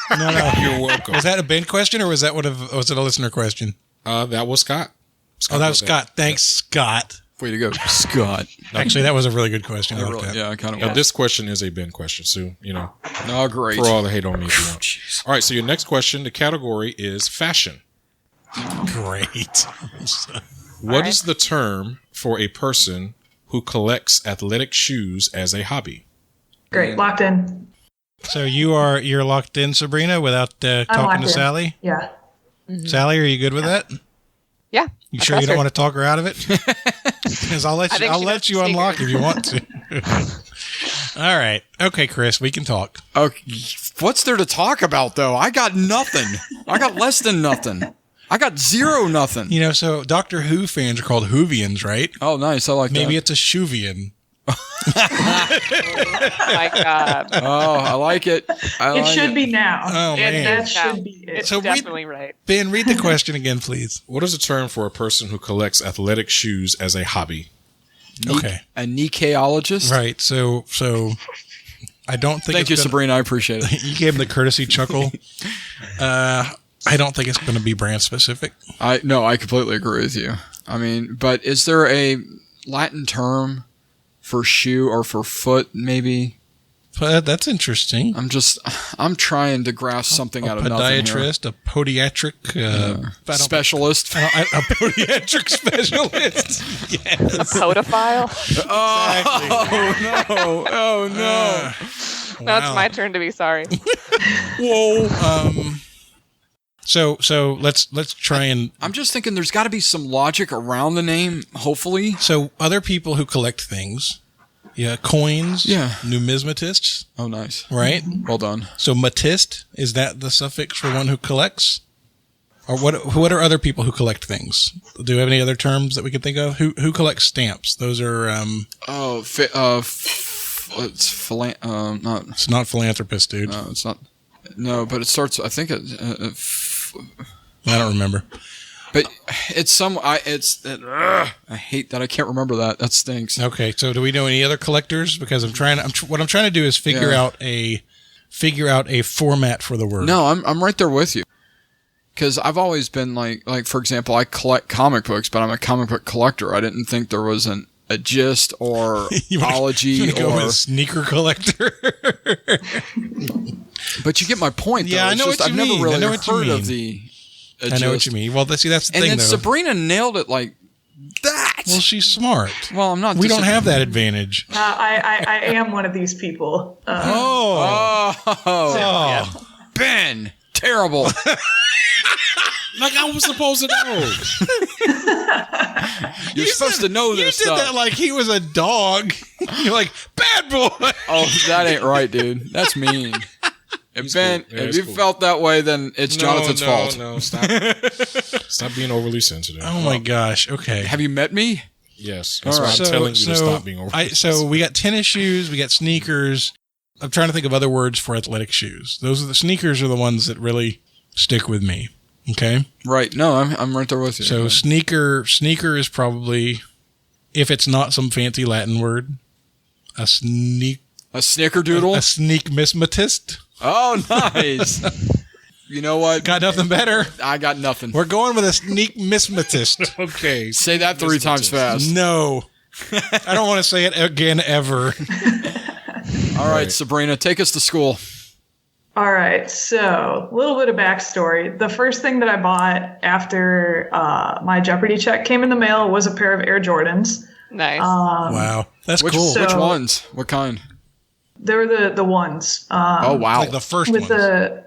No. You're welcome. Was that a Ben question or was that was it a listener question? That was Scott. Oh, that was Scott. Thanks, Scott. Way to go, Scott. Actually, that was a really good question. I like that. Yeah, I kind of Now, this question is a Ben question, so, Oh, great. throw all the hate on me if you want. Jeez. All right, so your next question, the category is fashion. Great. What is the term for a person who collects athletic shoes as a hobby? Great, locked in. So you're locked in, Sabrina, without I'm talking locked to in. Sally? Yeah. Sally, are you good with that? Yeah. You I sure you trust don't her. want to talk her out of it? Because I'll I let think she knows you the unlock secret. if you want to. All right. Okay, Chris, we can talk. Okay. What's there to talk about, though? I got nothing. I got less than nothing. I got zero nothing. You know, so Doctor Who fans are called Whovians, right? Oh, nice. I like Maybe that. it's a Shuvian. Oh my God. Oh, I like it. It should be now. Oh, man. That should be it. It's So definitely right. Ben, read the question again, please. What is the term for a person who collects athletic shoes as a hobby? Okay. A Nikeologist? Right. So I don't think Thank you, it's gonna- Sabrina. I appreciate it. You gave him the courtesy chuckle. I don't think it's going to be brand specific. I completely agree with you. I mean, but is there a Latin term for shoe or for foot, maybe? But that's interesting. I'm trying to grasp something out of nothing here. Podiatrist, a podiatric Specialist. a podiatric specialist. Yes. A podophile? Oh no. No, it's my turn to be sorry. Whoa. So let's try and. I'm just thinking there's got to be some logic around the name, hopefully. So other people who collect things, coins, numismatists, Oh, nice. right? Well done. So matist, is that the suffix for one who collects? Or what are other people who collect things? Do we have any other terms that we could think of? Who collects stamps? Those are It's it's not philanthropist, dude. No, it's not. No, but it starts. I think I don't remember. But it's I hate that I can't remember that. That stinks. Okay, so do we know any other collectors? Because what I'm trying to do is figure out a format for the word. No, I'm right there with you. Because I've always been like for example, I collect comic books, but I'm a comic book collector. I didn't think there was a gist or ology go with sneaker collector. But you get my point. Yeah, though. I know what you I've mean. never really I know what you heard mean. of the. I know what you mean. Well, that's the and thing, then though. Sabrina nailed it like that. Well, she's smart. Well, I'm not. We don't have that advantage. I am one of these people. Ben, terrible. Like I was supposed to know. You're supposed to know this You did stuff. that like he was a dog. You're like, bad boy. Oh, that ain't right, dude. That's mean. And Ben, cool. Yeah, if it's you cool. felt that way, then it's Jonathan's fault. No, stop. Stop being overly sensitive. Oh my gosh. Okay. Have you met me? Yes, that's All why right. I'm telling you to stop being overly sensitive. So we got tennis shoes, we got sneakers. I'm trying to think of other words for athletic shoes. Those are the sneakers are the ones that really stick with me. Okay. Right. No, I'm right there with you. So sneaker is probably, if it's not some fancy Latin word, a snickerdoodle? A sneak mismatist. Oh, nice. You know what? Got nothing better. I got nothing. We're going with a sneak mismatist. Okay. Say that 3 times fast. No. I don't want to say it again ever. All right, Sabrina, take us to school. All right, so a little bit of backstory. The first thing that I bought after my Jeopardy check came in the mail was a pair of Air Jordans. Nice. Wow. That's cool. So- Which ones? What kind? They were the ones. Oh, wow. Like the first With ones.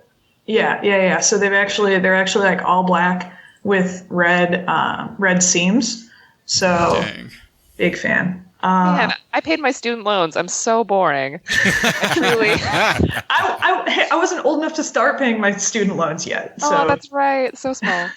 Yeah. So they're actually like all black with red seams. So Dang. big fan. Man, I paid my student loans. I'm so boring. I truly. I wasn't old enough to start paying my student loans yet. So. Oh, that's right. So small.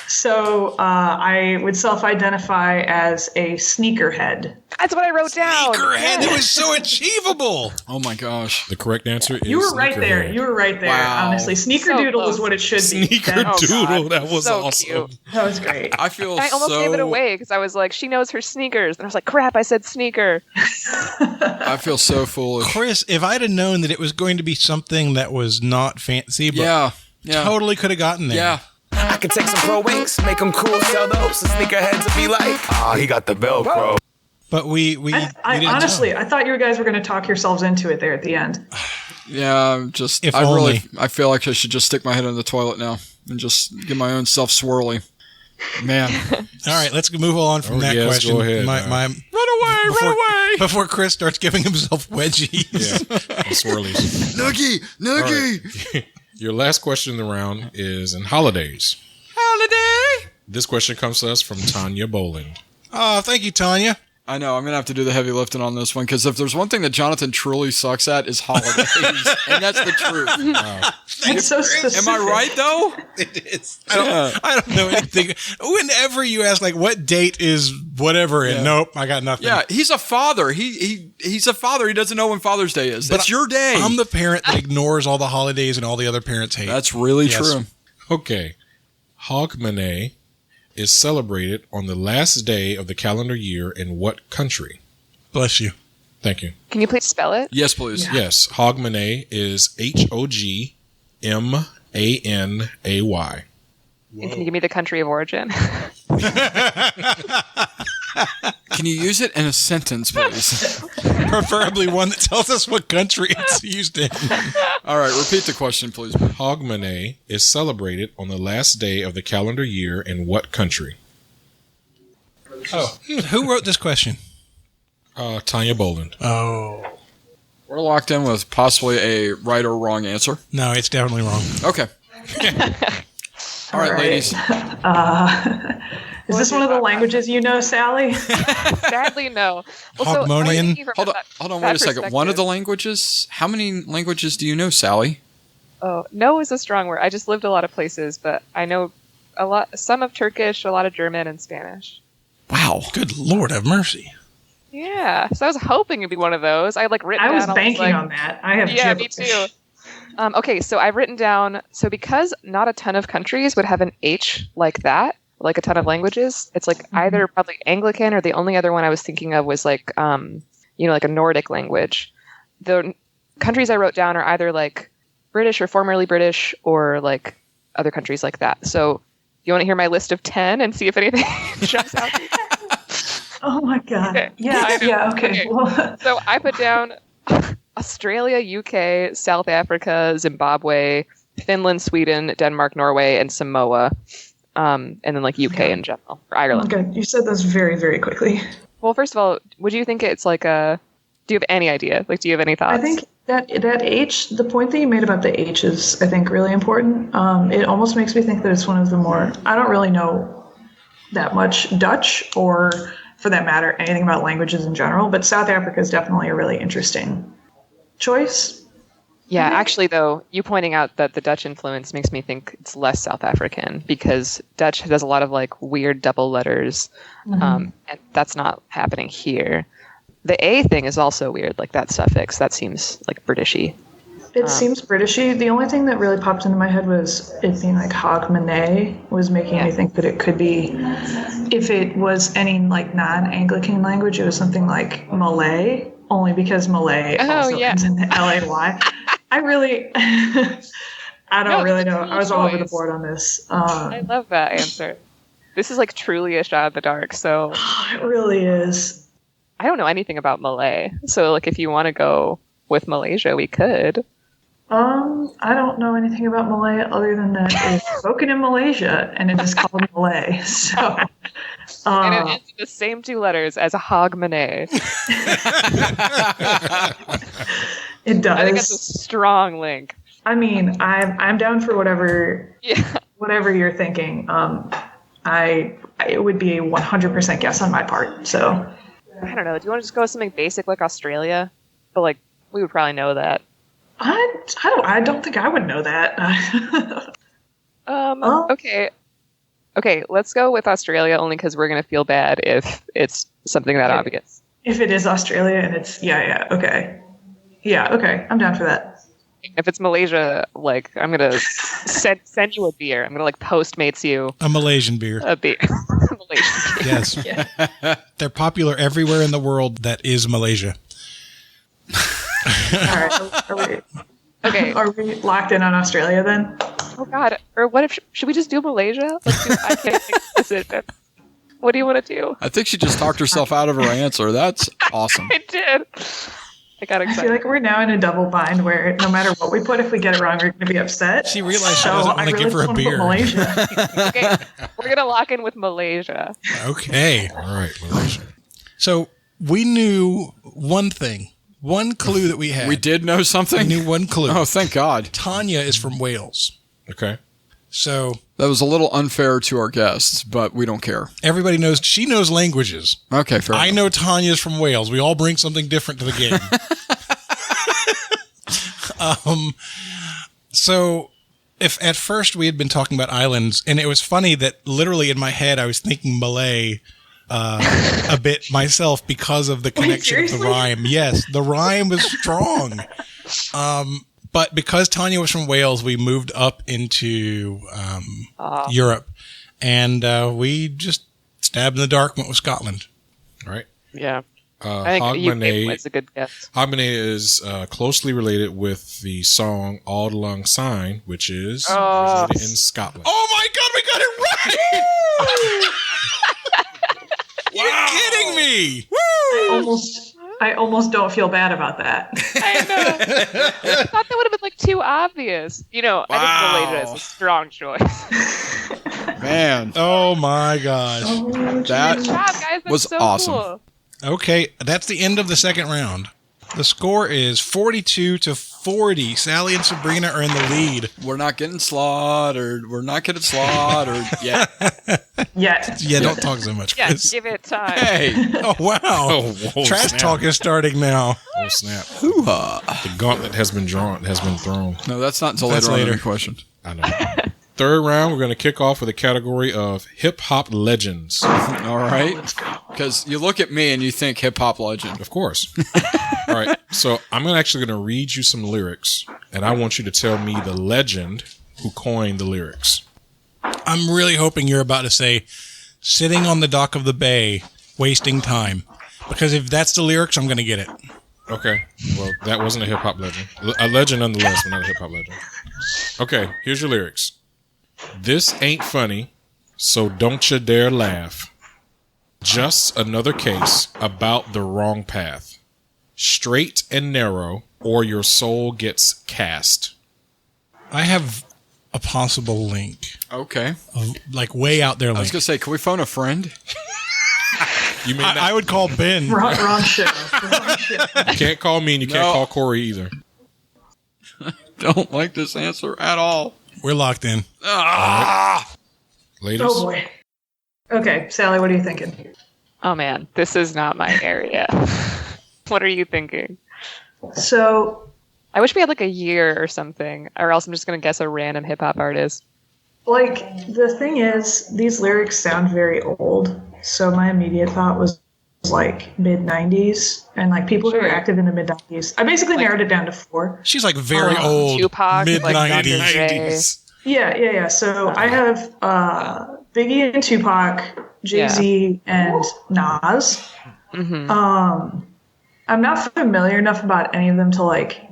So I would self-identify as a sneakerhead. That's what I wrote down. Sneakerhead. It was so achievable. Oh, my gosh. The correct answer is You were right there. sneakerhead. You were right there. Wow. Honestly, sneakerdoodle close. is what it should be. Sneakerdoodle. That was So awesome. cute. That was great. I feel I almost gave it away because I was like, she knows her sneakers. And I was like, crap, I said sneaker. I feel so foolish. Chris, if I'd have known that it was going to be something that was not fancy, but Yeah. totally could have gotten there. Yeah. I can take some pro wings, make them cool, sell those, so sneakerheads will be like, he got the Velcro. But we I didn't honestly, know. I thought you guys were going to talk yourselves into it there at the end. Yeah, If I only. I feel like I should just stick my head in the toilet now and just get my own self swirly. Man. All right, let's move on from that yes, question. go ahead. Run away! Before Chris starts giving himself wedgies. Yeah, swirlies. Noogie! Your last question in the round is in holidays. Holiday! This question comes to us from Tanya Boland. Oh, thank you, Tanya. I know, I'm going to have to do the heavy lifting on this one, because if there's one thing that Jonathan truly sucks at is holidays, and that's the truth. It's so specific. Am I right, though? It is. I don't know anything. Whenever you ask, like, what date is whatever, and nope, I got nothing. Yeah, he's a father. He's a father. He doesn't know when Father's Day is. That's your day. I'm the parent that ignores all the holidays and all the other parents hate. That's really Yes. true. Okay. Hogmanay is celebrated on the last day of the calendar year in what country? Bless you. Thank you. Can you please spell it? Yes, please. Yes, Hogmanay is Hogmanay. And can you give me the country of origin? Can you use it in a sentence, please? Preferably one that tells us what country it's used in. All right, repeat the question, please. Hogmanay is celebrated on the last day of the calendar year in what country? Oh, who wrote this question? Tanya Boland. Oh, We're locked in with possibly a right or wrong answer. no, it's definitely wrong. Okay. All right, ladies. Is this one of the languages you know, Sally? Sadly, no. Hogmonian? Hold on, wait a second. One of the languages? How many languages do you know, Sally? Oh, no is a strong word. I just lived a lot of places, but I know a lot. Some of Turkish, a lot of German, and Spanish. Wow. Good Lord have mercy. Yeah, so I was hoping it'd be one of those. I had like written. I was down, banking like, on that. I have Yeah, gibberish. me too. Okay, so I've written down, so because not a ton of countries would have an H like that, like a ton of languages, it's like either probably Anglican, or the only other one I was thinking of was like, like a Nordic language. The countries I wrote down are either like British or formerly British, or like other countries like that. So you want to hear my list of 10 and see if anything jumps out? Oh my God. Okay. Yeah, okay. So I put down Australia, UK, South Africa, Zimbabwe, Finland, Sweden, Denmark, Norway, and Samoa. And then like UK in general, or Ireland. Okay, you said those very, very quickly. Well, first of all, would you think it's like do you have any idea? Like, do you have any thoughts? I think that H, the point that you made about the H is, I think, really important. It almost makes me think that it's one of the more, I don't really know that much Dutch, or for that matter, anything about languages in general, but South Africa is definitely a really interesting choice. Yeah, actually, though, you pointing out that the Dutch influence makes me think it's less South African, because Dutch has a lot of like weird double letters, and that's not happening here. The A thing is also weird, like that suffix. That seems like Britishy. It seems Britishy. The only thing that really popped into my head was it being like Hogmanay was making me think that it could be, if it was any like non-Anglican language, it was something like Malay, only because Malay also ends in the L-A-Y. I really, I don't really know. I was all over the board on this. I love that answer. This is like truly a shot in the dark. So it really is. I don't know anything about Malay. So like, if you want to go with Malaysia, we could. I don't know anything about Malay other than that it's spoken in Malaysia and it is called Malay. So, and it ends in the same two letters as a Hogmanay. It does. I think that's a strong link. I mean, I'm down for whatever you're thinking. It would be a 100% guess on my part. So I don't know. Do you want to just go with something basic like Australia? But like, we would probably know that. I don't think I would know that. Okay, let's go with Australia, only because we're going to feel bad if it's something that obvious. If it is Australia and it's, okay. Yeah, okay, I'm down for that. If it's Malaysia, like, I'm going to send you a beer. I'm going to, like, Postmates you. A Malaysian beer. A beer. Malaysian beer. Yes. Yeah. They're popular everywhere in the world that is Malaysia. All right. Are we locked in on Australia then? Oh God! Or what if should we just do Malaysia? I can't make a decision. What do you want to do? I think she just talked herself out of her answer. That's awesome. I did. I got excited. I feel like we're now in a double bind where no matter what we put, if we get it wrong, we're going to be upset. She realized she doesn't want to give her a beer. Okay, we're going to lock in with Malaysia. Okay. All right, Malaysia. So we knew one thing. One clue that we had. We did know something? We knew one clue. Oh, thank God. Tanya is from Wales. Okay. So that was a little unfair to our guests, but we don't care. Everybody knows. She knows languages. Okay, fair enough. I know Tanya's from Wales. We all bring something different to the game. So if at first we had been talking about islands, and it was funny that literally in my head I was thinking Malay a bit myself because of the connection of the rhyme. Yes, the rhyme was strong. But because Tanya was from Wales, we moved up into Europe, and we just stabbed in the dark, went with Scotland. All right. Yeah. I think Hogmanay is a good guess. Hogmanay is closely related with the song Auld Lang Syne, which is originated in Scotland. Oh my God, we got it right! You're kidding me! Woo! I almost don't feel bad about that. I know. I thought that would have been like too obvious. I think Malaysia is a strong choice. Man. Oh my gosh. That Good job, guys. That's was so awesome. Cool. Okay, that's the end of the second round. The score is 42-40. Sally and Sabrina are in the lead. We're not getting slaughtered. yet. Yeah, don't talk so much, Yeah, Chris. give it time. Hey. Oh, wow. Trash talk is starting now. Oh, snap. Hoo-ha. The gauntlet has been thrown. No, that's not until That's later on in later. the question. I know. Third round, we're going to kick off with a category of hip-hop legends. All right. Because you look at me and you think hip-hop legend. Of course. All right. So I'm actually going to read you some lyrics, and I want you to tell me the legend who coined the lyrics. I'm really hoping you're about to say, sitting on the dock of the bay, wasting time. Because if that's the lyrics, I'm going to get it. Okay. Well, that wasn't a hip-hop legend. A legend nonetheless, but not a hip-hop legend. Okay, here's your lyrics. This ain't funny, so don't you dare laugh. Just another case about the wrong path. Straight and narrow, or your soul gets cast. I have a possible link. Okay. Like way out there link. I was going to say, can we phone a friend? You may not. I would call Ben. Wrong show. You can't call me and you can't call Corey either. Don't like this answer at all. We're locked in. Ah! Ladies? Oh, boy. Okay, Sally, what are you thinking? Oh man, this is not my area. What are you thinking? So, I wish we had like a year or something, or else I'm just going to guess a random hip hop artist. like, the thing is, these lyrics sound very old. So my immediate thought was like mid-90s. And like people who were active in the mid-90s. I basically narrowed it down to 4. She's like very old. Tupac, Mid-90s. Yeah. So I have Biggie and Tupac, Jay-Z, and Nas. Mm-hmm. I'm not familiar enough about any of them to like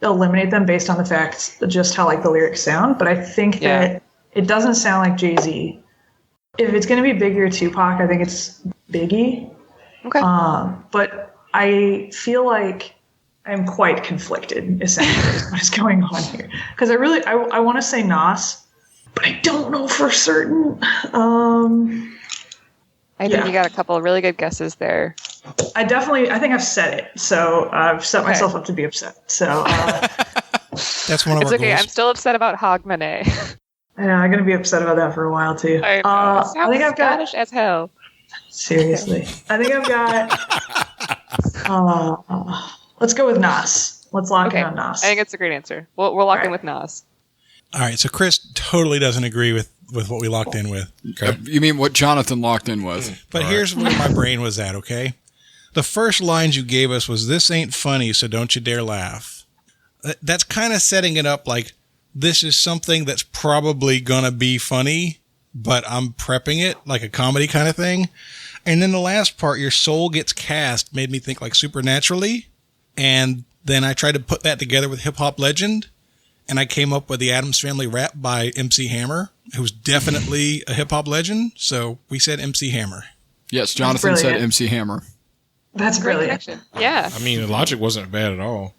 eliminate them based on the fact that just how like the lyrics sound. But I think that it doesn't sound like Jay-Z. If it's going to be Biggie or Tupac, I think it's Biggie. Okay. But I feel like I'm quite conflicted, essentially, is what's going on here. Because I want to say Nas, but I don't know for certain. I think you got a couple of really good guesses there. I think I've said it, so I've set myself up to be upset. So that's one of our okay. goals. I'm still upset about Hogmanay. Yeah, I'm gonna be upset about that for a while too. I think I've got Scottish as hell. Seriously, I think I've got. Let's go with Nas. Let's lock in on Nas. I think it's a great answer. We'll lock in with Nas. All right, so Chris totally doesn't agree with what we locked in with. Okay. You mean what Jonathan locked in with? But here's where my brain was at, okay? The first lines you gave us was, "This ain't funny, so don't you dare laugh." That's kind of setting it up like, this is something that's probably going to be funny, but I'm prepping it like a comedy kind of thing. And then the last part, your soul gets cast, made me think like supernaturally. And then I tried to put that together with hip hop legend. And I came up with the Addams Family Rap by MC Hammer, who's definitely a hip hop legend. So we said MC Hammer. Yes, Jonathan said MC Hammer. That's brilliant. Yeah. I mean, the logic wasn't bad at all.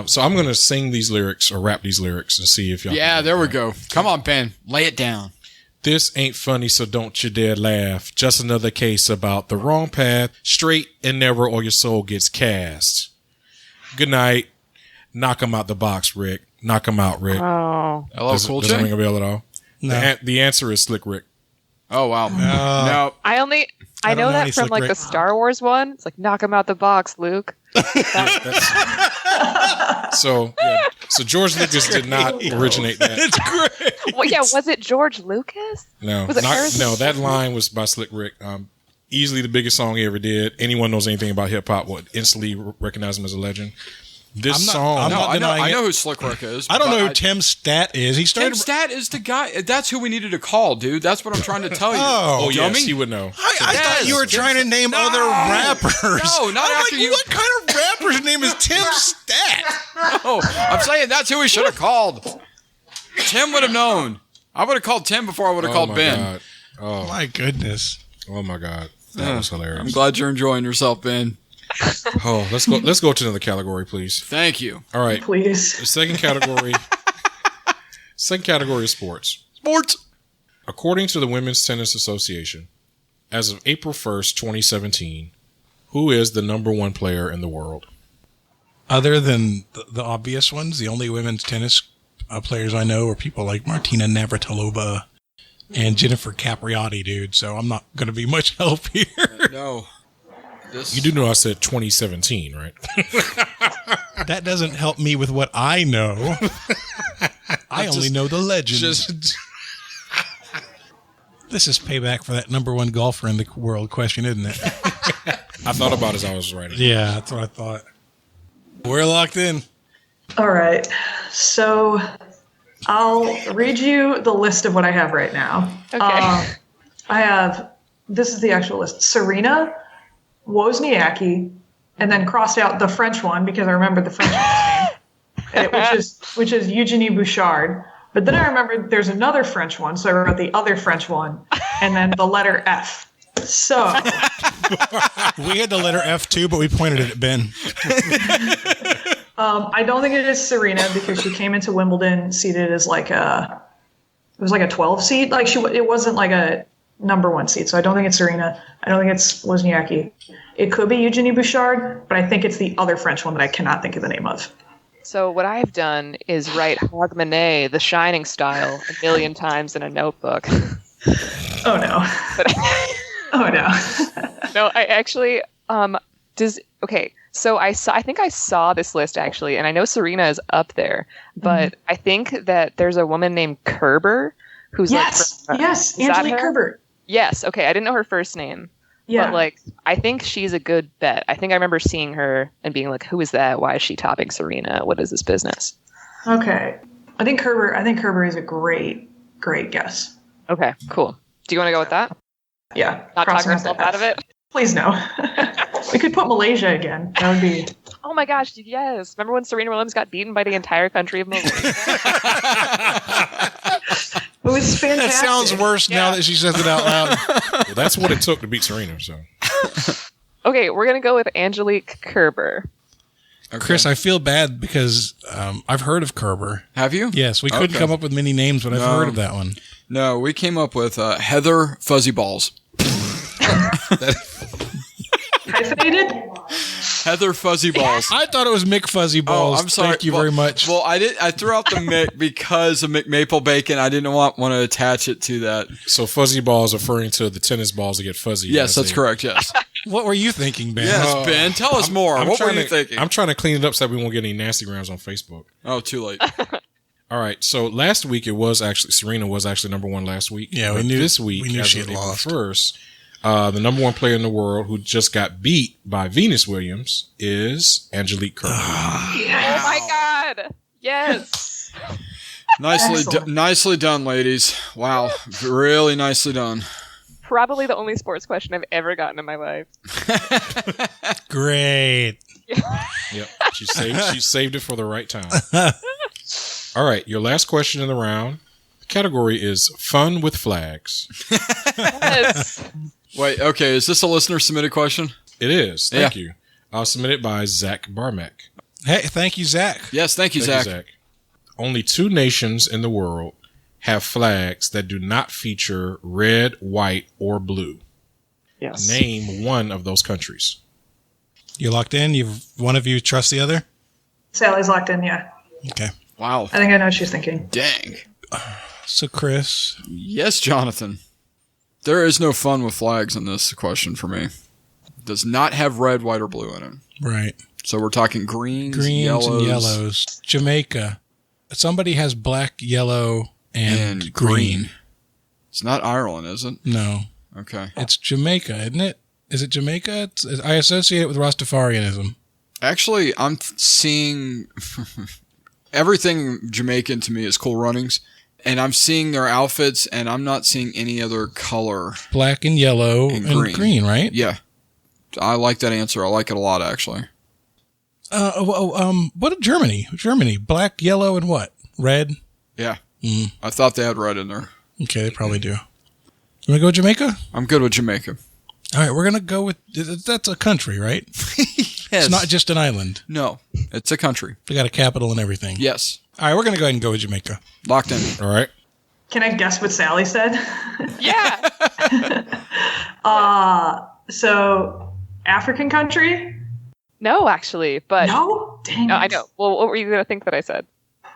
So I'm going to sing these lyrics or rap these lyrics and see if y'all. Yeah, there we go. Come on, Ben. Lay it down. This ain't funny, so don't you dare laugh. Just another case about the wrong path. Straight and narrow or your soul gets cast. Good night. Knock him out the box, Rick. Knock him out, Rick. Oh. Hello, Cool Doesn't J? ring a bell at all. No. The answer is Slick Rick. Oh, wow. No. I know that from like the Star Wars one. It's like, knock him out the box, Luke. So George Lucas did not originate that. It's great. Well, yeah, was it George Lucas? No, Was it Harrison? no. That line was by Slick Rick. Easily the biggest song he ever did. Anyone knows anything about hip hop would instantly recognize him as a legend. This song. I know who Slick Rick is. I don't know who Tim Stat is. He started. Tim Stat is the guy. That's who we needed to call, dude. That's what I'm trying to tell you. Oh, yes, dummy. he would know. I thought you were trying to name other rappers. No, not I'm after like, you. What kind of rapper's name is Tim Stat? No, I'm saying that's who we should have called. Tim would have known. I would have called Tim before I would have called Ben. God. Oh My goodness. Oh my God. That was hilarious. I'm glad you're enjoying yourself, Ben. Oh, let's go to another category, please. Thank you. All right. Please. The second category. Second category is sports. Sports. According to the Women's Tennis Association, as of April 1st, 2017, who is the number 1 player in the world? Other than the obvious ones, the only women's tennis players I know are people like Martina Navratilova and Jennifer Capriati, dude. So I'm not going to be much help here. No. You do know I said 2017, right? That doesn't help me with what I know. I only know the legends. This is payback for that number 1 golfer in the world question, isn't it? I thought about it as I was writing. Yeah, that's what I thought. We're locked in. All right. So I'll read you the list of what I have right now. Okay. I have, this is the actual list: Serena, Wozniacki, and then crossed out the French one because I remembered the French one's name, which is Eugenie Bouchard. But then I remembered there's another French one, so I wrote the other French one, and then the letter F. So we had the letter F too, but we pointed it at Ben. I don't think it is Serena because she came into Wimbledon seated as it was like a 12 seed. It wasn't like a number 1 seed. So I don't think it's Serena. I don't think it's Wozniacki. It could be Eugenie Bouchard, but I think it's the other French one that I cannot think of the name of. So what I've done is write Hogmanay, the Shining style, 1 million times in a notebook. Oh no. Oh no. No, I actually so I think I saw this list actually, and I know Serena is up there, but I think that there's a woman named Kerber who's yes, Angelique Kerber. Yes, okay, I didn't know her first name. Yeah. But I think she's a good bet. I think I remember seeing her and being like, who is that? Why is she topping Serena? What is this business? Okay. I think Kerber is a great guess. Okay, cool. Do you want to go with that? Yeah. Not talk myself out of it? Please no. We could put Malaysia again. That would be... Oh my gosh, yes. Remember when Serena Williams got beaten by the entire country of Malaysia? It was fantastic. That sounds worse now that she says it out loud. Well, that's what it took to beat Serena, so. Okay, we're going to go with Angelique Kerber. Okay. Chris, I feel bad because I've heard of Kerber. Have you? Yes, we couldn't come up with many names, but I've heard of that one. No, we came up with Heather Fuzzy Balls. Hyphenated? Heather Fuzzy Balls. I thought it was Mick Fuzzy Balls. Oh, I'm sorry. Thank you very much. Well, I threw out the Mick because of McMaple Bacon. I didn't want to attach it to that. So Fuzzy Balls referring to the tennis balls that get fuzzy. Yes, that's correct, yes. What were you thinking, Ben? Yes, Ben, tell us more. What were you thinking? I'm trying to clean it up so that we won't get any nasty grams on Facebook. Oh, too late. All right, so last week Serena was actually number 1 last week. Yeah, we knew this week. We knew she had lost. First, the number 1 player in the world who just got beat by Venus Williams is Angelique Kerber. Yeah. Oh my God! Yes. Nicely done, ladies. Wow, really nicely done. Probably the only sports question I've ever gotten in my life. Great. Yep, she saved it for the right time. All right, your last question in the round. The category is fun with flags. Yes. Wait, okay, is this a listener submitted question? It is. Thank you. Submitted by Zach Barmek. Hey, thank you, Zach. Yes, thank you, Zach. Only 2 nations in the world have flags that do not feature red, white, or blue. Yes. Name one of those countries. You locked in? One of you trust the other? Sally's locked in, yeah. Okay. Wow. I think I know what she's thinking. Dang. So, Chris. Yes, Jonathan. There is no fun with flags in this question for me. It does not have red, white, or blue in it. Right. So we're talking greens and yellows. Jamaica. Somebody has black, yellow, and green. It's not Ireland, is it? No. Okay. It's Jamaica, isn't it? Is it Jamaica? I associate it with Rastafarianism. Actually, I'm seeing everything Jamaican to me is Cool Runnings. And I'm seeing their outfits, and I'm not seeing any other color. Black and yellow and green, right? Yeah. I like that answer. I like it a lot, actually. What Germany? Germany. Black, yellow, and what? Red? Yeah. I thought they had red in there. Okay, they probably do. You want to go with Jamaica? I'm good with Jamaica. All right, we're going to go with... That's a country, right? Yes. It's not just an island. No, it's a country. They got a capital and everything. Yes. All right, we're going to go ahead and go with Jamaica. Locked in. All right. Can I guess what Sally said? Yeah. So, African country? No, actually, but... No? Dang No, it. I know. Well, what were you going to think that I said?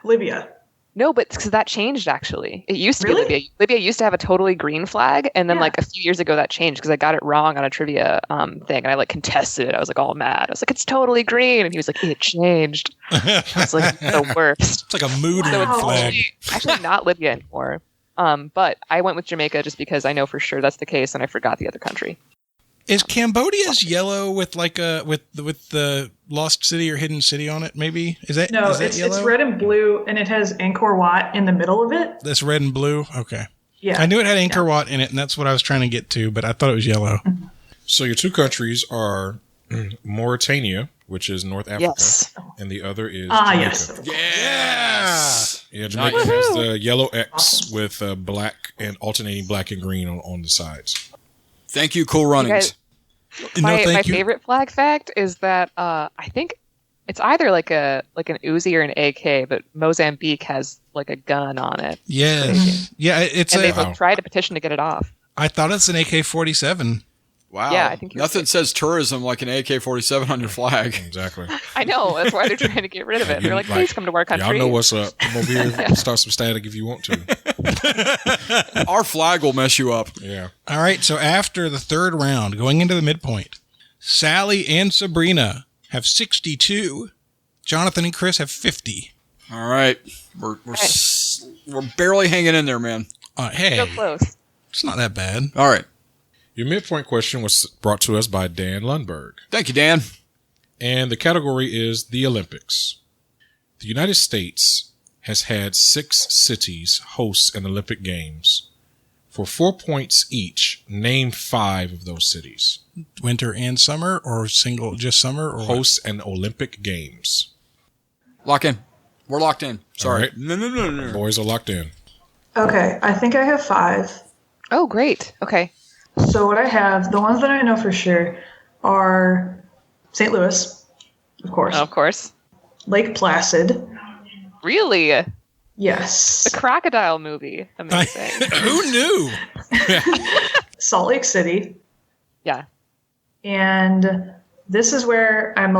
Libya. No, but because that changed, actually. It used to Really? be Libya. Libya used to have a totally green flag, and then Yeah. a few years ago that changed because I got it wrong on a trivia thing, and I contested it. I was all mad. I was like, it's totally green, and he was like, it changed. I was like, the worst. It's like a mood So ring it's flag. actually not Libya anymore. But I went with Jamaica just because I know for sure that's the case, and I forgot the other country. Is Cambodia's yellow with like with the lost city or hidden city on it? Maybe is that no? Is that it's yellow? red and blue, and it has Angkor Wat in the middle of it. That's red and blue. Okay. Yeah, I knew it had Angkor Wat in it, and that's what I was trying to get to, but I thought it was yellow. So your two countries are Mauritania, which is North Africa, Yes. and the other is Jamaica. Yes. Yes. Yeah, Jamaica has the yellow X with black and alternating black and green on the sides. Thank you, Cool Runnings. My favorite flag fact is that I think it's either like an Uzi or an AK, but Mozambique has like a gun on it. Yes. Yeah, it's and they've tried to petition to get it off. I thought it's an AK-47. Wow. Yeah, I think nothing says tourism like an AK-47 on your flag. Exactly. I know. That's why they're trying to get rid of it. They're like, please come to our country. Y'all know what's up. Come over here and start some static if you want to. Our flag will mess you up. Yeah. All right, so after the third round, going into the midpoint, Sally and Sabrina have 62. Jonathan and Chris have 50. All right. We're barely hanging in there, man. Hey, So close. it's not that bad. All right. Your midpoint question was brought to us by Dan Lundberg. Thank you, Dan. And the category is the Olympics. The United States has had 6 cities host an Olympic Games. For 4 points each, name 5 of those cities. Winter and summer, or just summer? Or Host an Olympic Games. Lock in. We're locked in. Sorry. All right. No. Boys are locked in. Okay, I think I have 5. Oh, great. Okay. So what I have, the ones that I know for sure, are St. Louis, of course. Of course. Lake Placid. Really? Yes. The crocodile movie. Amazing. Who knew? Salt Lake City. Yeah. And this is where I'm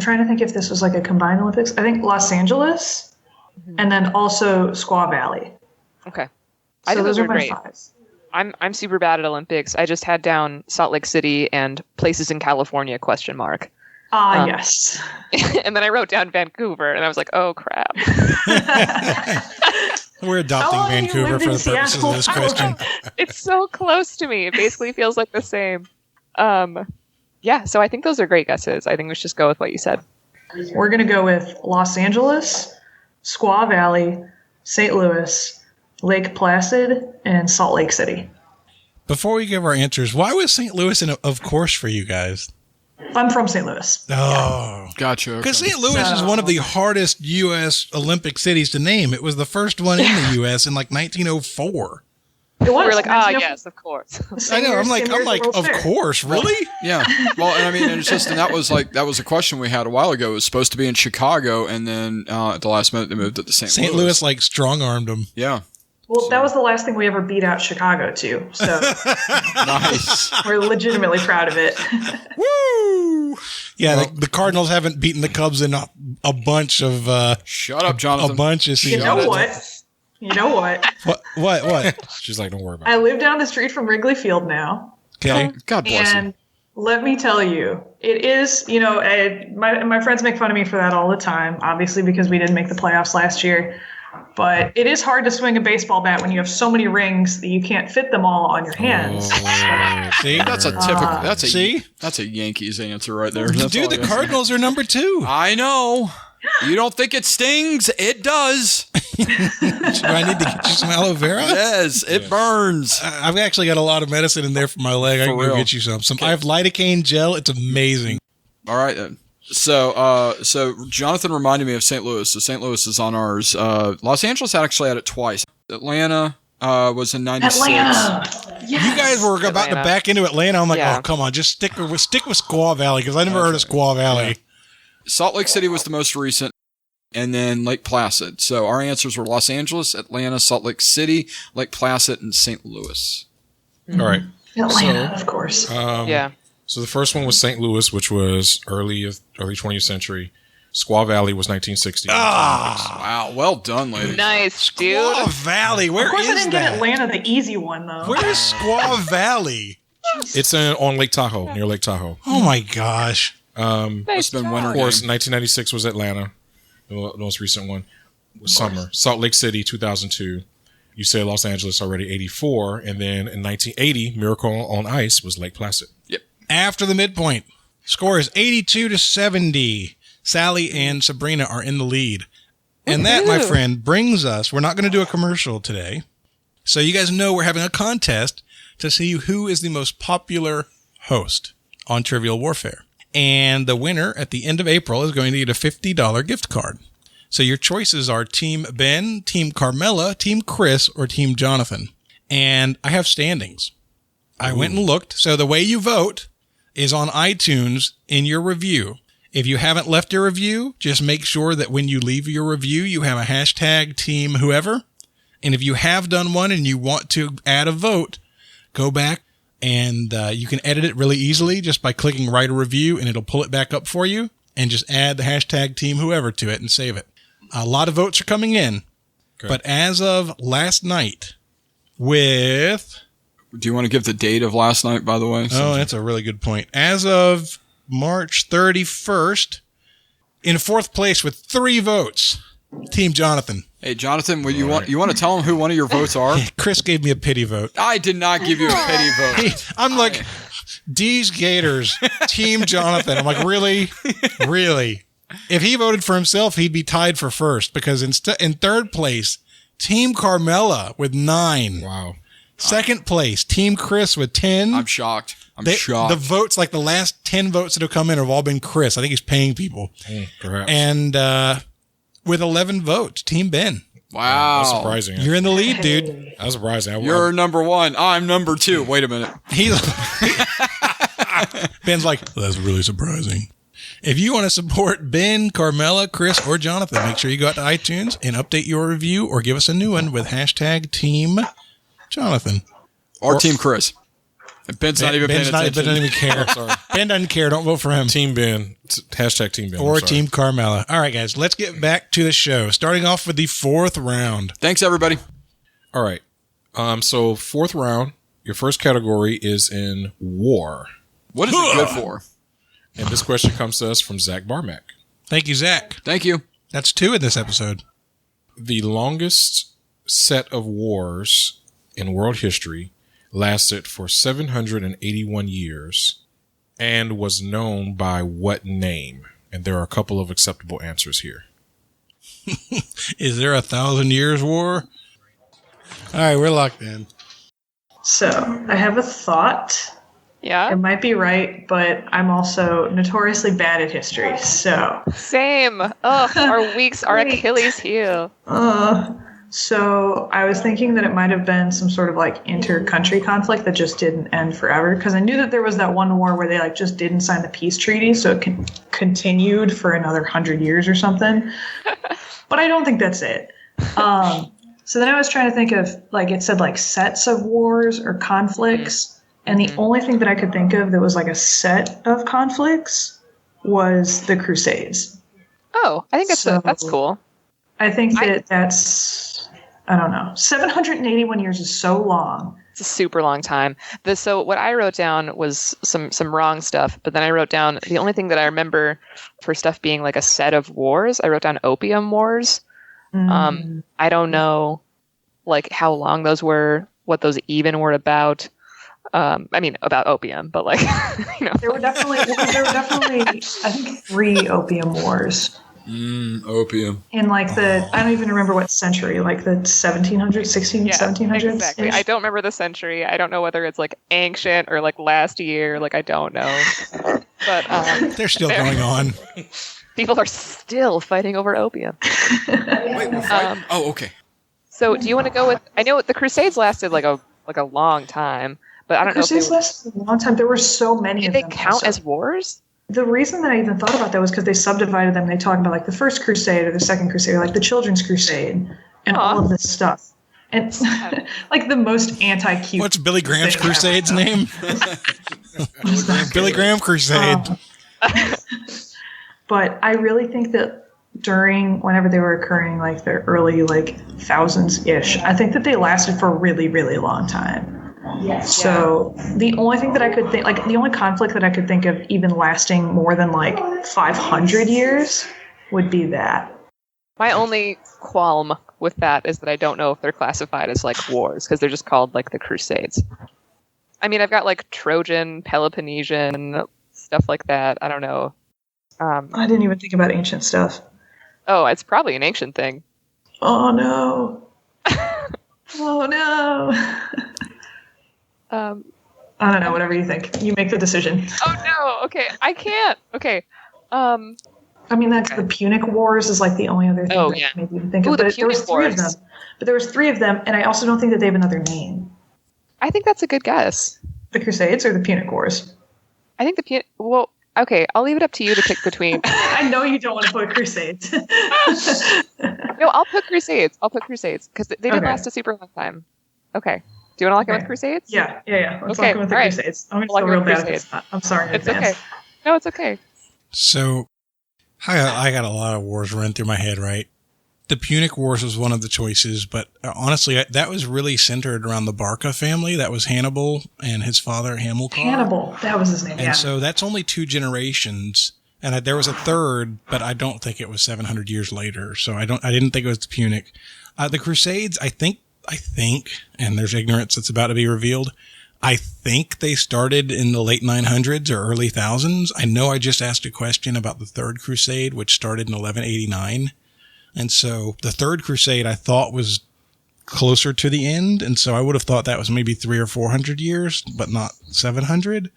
trying to think if this was like a combined Olympics. I think Los Angeles, and then also Squaw Valley. Okay. So I think those are are my great. 5s. I'm super bad at Olympics. I just had down Salt Lake City and places in California ? Yes. And then I wrote down Vancouver, and I was like, oh crap. We're adopting How long have you Vancouver lived for in the purposes Seattle? of this question. It's so close to me. It basically feels like the same. Yeah, so I think those are great guesses. I think we should just go with what you said. We're going to go with Los Angeles, Squaw Valley, St. Louis, Lake Placid, and Salt Lake City. Before we give our answers, why was St. Louis of course for you guys? I'm from St. Louis. Oh. Gotcha. Because St. Louis is one of the hardest U.S. Olympic cities to name. It was the first one in the U.S. in like 1904. It was. We were like, yes, of course. I know. I'm like, of course, really? Yeah. Well, and I mean, and it's just, and that was a question we had a while ago. It was supposed to be in Chicago, and then at the last minute they moved it to St. Louis. St. Louis like strong-armed them. Yeah. Well, that was the last thing we ever beat out Chicago to. So Nice. we're legitimately proud of it. Woo! Yeah, the Cardinals haven't beaten the Cubs in a bunch of Shut up, Jonathan. a bunch of You seasons. know what? You know what? What? She's like, don't worry about it. I live down the street from Wrigley Field now. Okay. God bless And you. let me tell you, it is, my friends make fun of me for that all the time, obviously because we didn't make the playoffs last year. But it is hard to swing a baseball bat when you have so many rings that you can't fit them all on your hands. See? That's a typical. See? That's a Yankees answer right there. That's Dude, all the I got. Cardinals are number 2. I know. You don't think it stings? It does. Do I need to get you some aloe vera? Yes, it burns. I've actually got a lot of medicine in there for my leg. I can go real? get you some. I have lidocaine gel. It's amazing. All right then. So Jonathan reminded me of St. Louis. So St. Louis is on ours. Los Angeles actually had it twice. Atlanta was in '96. Atlanta. Yes. You guys were about to back into Atlanta. I'm like, Yeah. oh, come on. Just stick with Squaw Valley because I never heard of Squaw Valley. Salt Lake City was the most recent, and then Lake Placid. So our answers were Los Angeles, Atlanta, Salt Lake City, Lake Placid, and St. Louis. All right. Atlanta, of course. Yeah. So the first one was St. Louis, which was early 20th century. Squaw Valley was 1960. Wow, well done, ladies. Nice, dude. Squaw Valley. Where Of course, I is didn't get that? Atlanta the easy one, though. Where is Squaw Valley? It's on Lake Tahoe, near Lake Tahoe. Oh, my gosh. Must have been winter Of course, game. 1996 was Atlanta. The most recent one was summer. Salt Lake City, 2002. You said Los Angeles already, 84. And then in 1980, Miracle on Ice was Lake Placid. Yep. After the midpoint, score is 82-70. Sally and Sabrina are in the lead. And that, my friend, brings us, we're not going to do a commercial today. So you guys know we're having a contest to see who is the most popular host on Trivial Warfare. And the winner at the end of April is going to get a $50 gift card. So your choices are Team Ben, Team Carmela, Team Chris, or Team Jonathan. And I have standings. I went and looked. So the way you vote is on iTunes in your review. If you haven't left a review, just make sure that when you leave your review, you have a hashtag team whoever. And if you have done one and you want to add a vote, go back and you can edit it really easily just by clicking write a review, and it'll pull it back up for you, and just add the hashtag team whoever to it and save it. A lot of votes are coming in, but as of last night with... Do you want to give the date of last night, by the way? Oh, that's a really good point. As of March 31st, in fourth place with 3 votes, Team Jonathan. Hey, Jonathan, you want to tell them who one of your votes are? Chris gave me a pity vote. I did not give you a pity vote. I'm like, D's Gators, Team Jonathan. I'm like, really? Really? If he voted for himself, he'd be tied for first, because in third place, Team Carmela with 9. Wow. Second place, Team Chris with 10. I'm shocked. I'm shocked. The votes, like the last 10 votes that have come in have all been Chris. I think he's paying people. Perhaps. And with 11 votes, Team Ben. Wow. That's surprising. You're in the lead, dude. That's surprising. You're number 1. I'm number 2. Wait a minute. Ben's like, that's really surprising. If you want to support Ben, Carmela, Chris, or Jonathan, make sure you go out to iTunes and update your review, or give us a new one with hashtag Team Jonathan. Or Team Chris. Ben's not even paying attention. Ben doesn't even care. Sorry. Ben doesn't care. Don't vote for him. Team Ben. Hashtag Team Ben. Or Team Carmela. All right, guys, let's get back to the show. Starting off with the 4th round. Thanks, everybody. All right. So 4th round, your first category is in war. What is it good for? And this question comes to us from Zach Barmack. Thank you, Zach. Thank you. That's 2 in this episode. The longest set of wars in world history lasted for 781 years and was known by what name? And there are a couple of acceptable answers here. Is there a 1,000 Years War? All right, we're locked in. So I have a thought. Yeah. It might be right, but I'm also notoriously bad at history, so. Same. Ugh, our weeks are Achilles heel. So I was thinking that it might have been some sort of like inter-country conflict that just didn't end forever, because I knew that there was that one war where they like just didn't sign the peace treaty, so it continued for another 100 years or something. But I don't think that's it. So then I was trying to think of, like, it said like sets of wars or conflicts. And the only thing that I could think of that was like a set of conflicts was the Crusades. Oh, I think that's cool. I think that's, I don't know. 781 years is so long. It's a super long time. So what I wrote down was some wrong stuff, but then I wrote down the only thing that I remember for stuff being like a set of wars. I wrote down opium wars. I don't know like how long those were, what those even were about. I mean, about opium, but like, you know. There were definitely, I think, 3 opium wars. Opium. In like I don't even remember what century, like the 1700s. Exactly. I don't remember the century. I don't know whether it's like ancient or like last year. Like, I don't know. But they're still going on. People are still fighting over opium. Wait, we're fighting? Okay. So do you want to go with, I know the Crusades lasted like a long time. But I don't know if Crusades lasted a long time. There were so many of them. Did they count as wars? The reason that I even thought about that was because they subdivided them. They talked about like the First Crusade or the Second Crusade, or like the Children's Crusade, and all of this stuff. And like the most anti-cute. What's Billy Graham's Crusade's name? Billy Graham Crusade. But I really think that whenever they were occurring, like the early like thousands-ish, I think that they lasted for a really, really long time. Yes. So the only thing that I could think, like the only conflict that I could think of even lasting more than like 500 years would be that. My only qualm with that is that I don't know if they're classified as like wars, because they're just called like the Crusades. I mean, I've got like Trojan, Peloponnesian, stuff like that. I don't know. I didn't even think about ancient stuff. Oh, it's probably an ancient thing. Oh no. Oh no. I don't know, whatever you think. You make the decision. Oh no, okay. I can't. Okay. I mean, that's the Punic Wars is like the only other thing that maybe you can think of. But there was three of them. But there was three of them, and I also don't think that they have another name. I think that's a good guess. The Crusades or the Punic Wars? I think well, okay, I'll leave it up to you to pick between. I know you don't want to put Crusades. No, I'll put Crusades. Because they did last a super long time. Okay. Do you want to lock in with Crusades? Yeah. Let's lock in with the Crusades. I'm going to feel real bad if it's not. I'm sorry in advance. Okay. No, it's okay. So, I got a lot of wars run through my head, right? The Punic Wars was one of the choices, but honestly, that was really centered around the Barca family. That was Hannibal and his father, Hamilcar. Hannibal, that was his name, And so that's only 2 generations. And there was a third, but I don't think it was 700 years later. So I didn't think it was the Punic. The Crusades, I think, and there's ignorance that's about to be revealed. I think they started in the late 900s or early thousands. I know I just asked a question about the Third Crusade, which started in 1189. And so the Third Crusade I thought was closer to the end. And so I would have thought that was maybe 300 or 400 years, but not 700.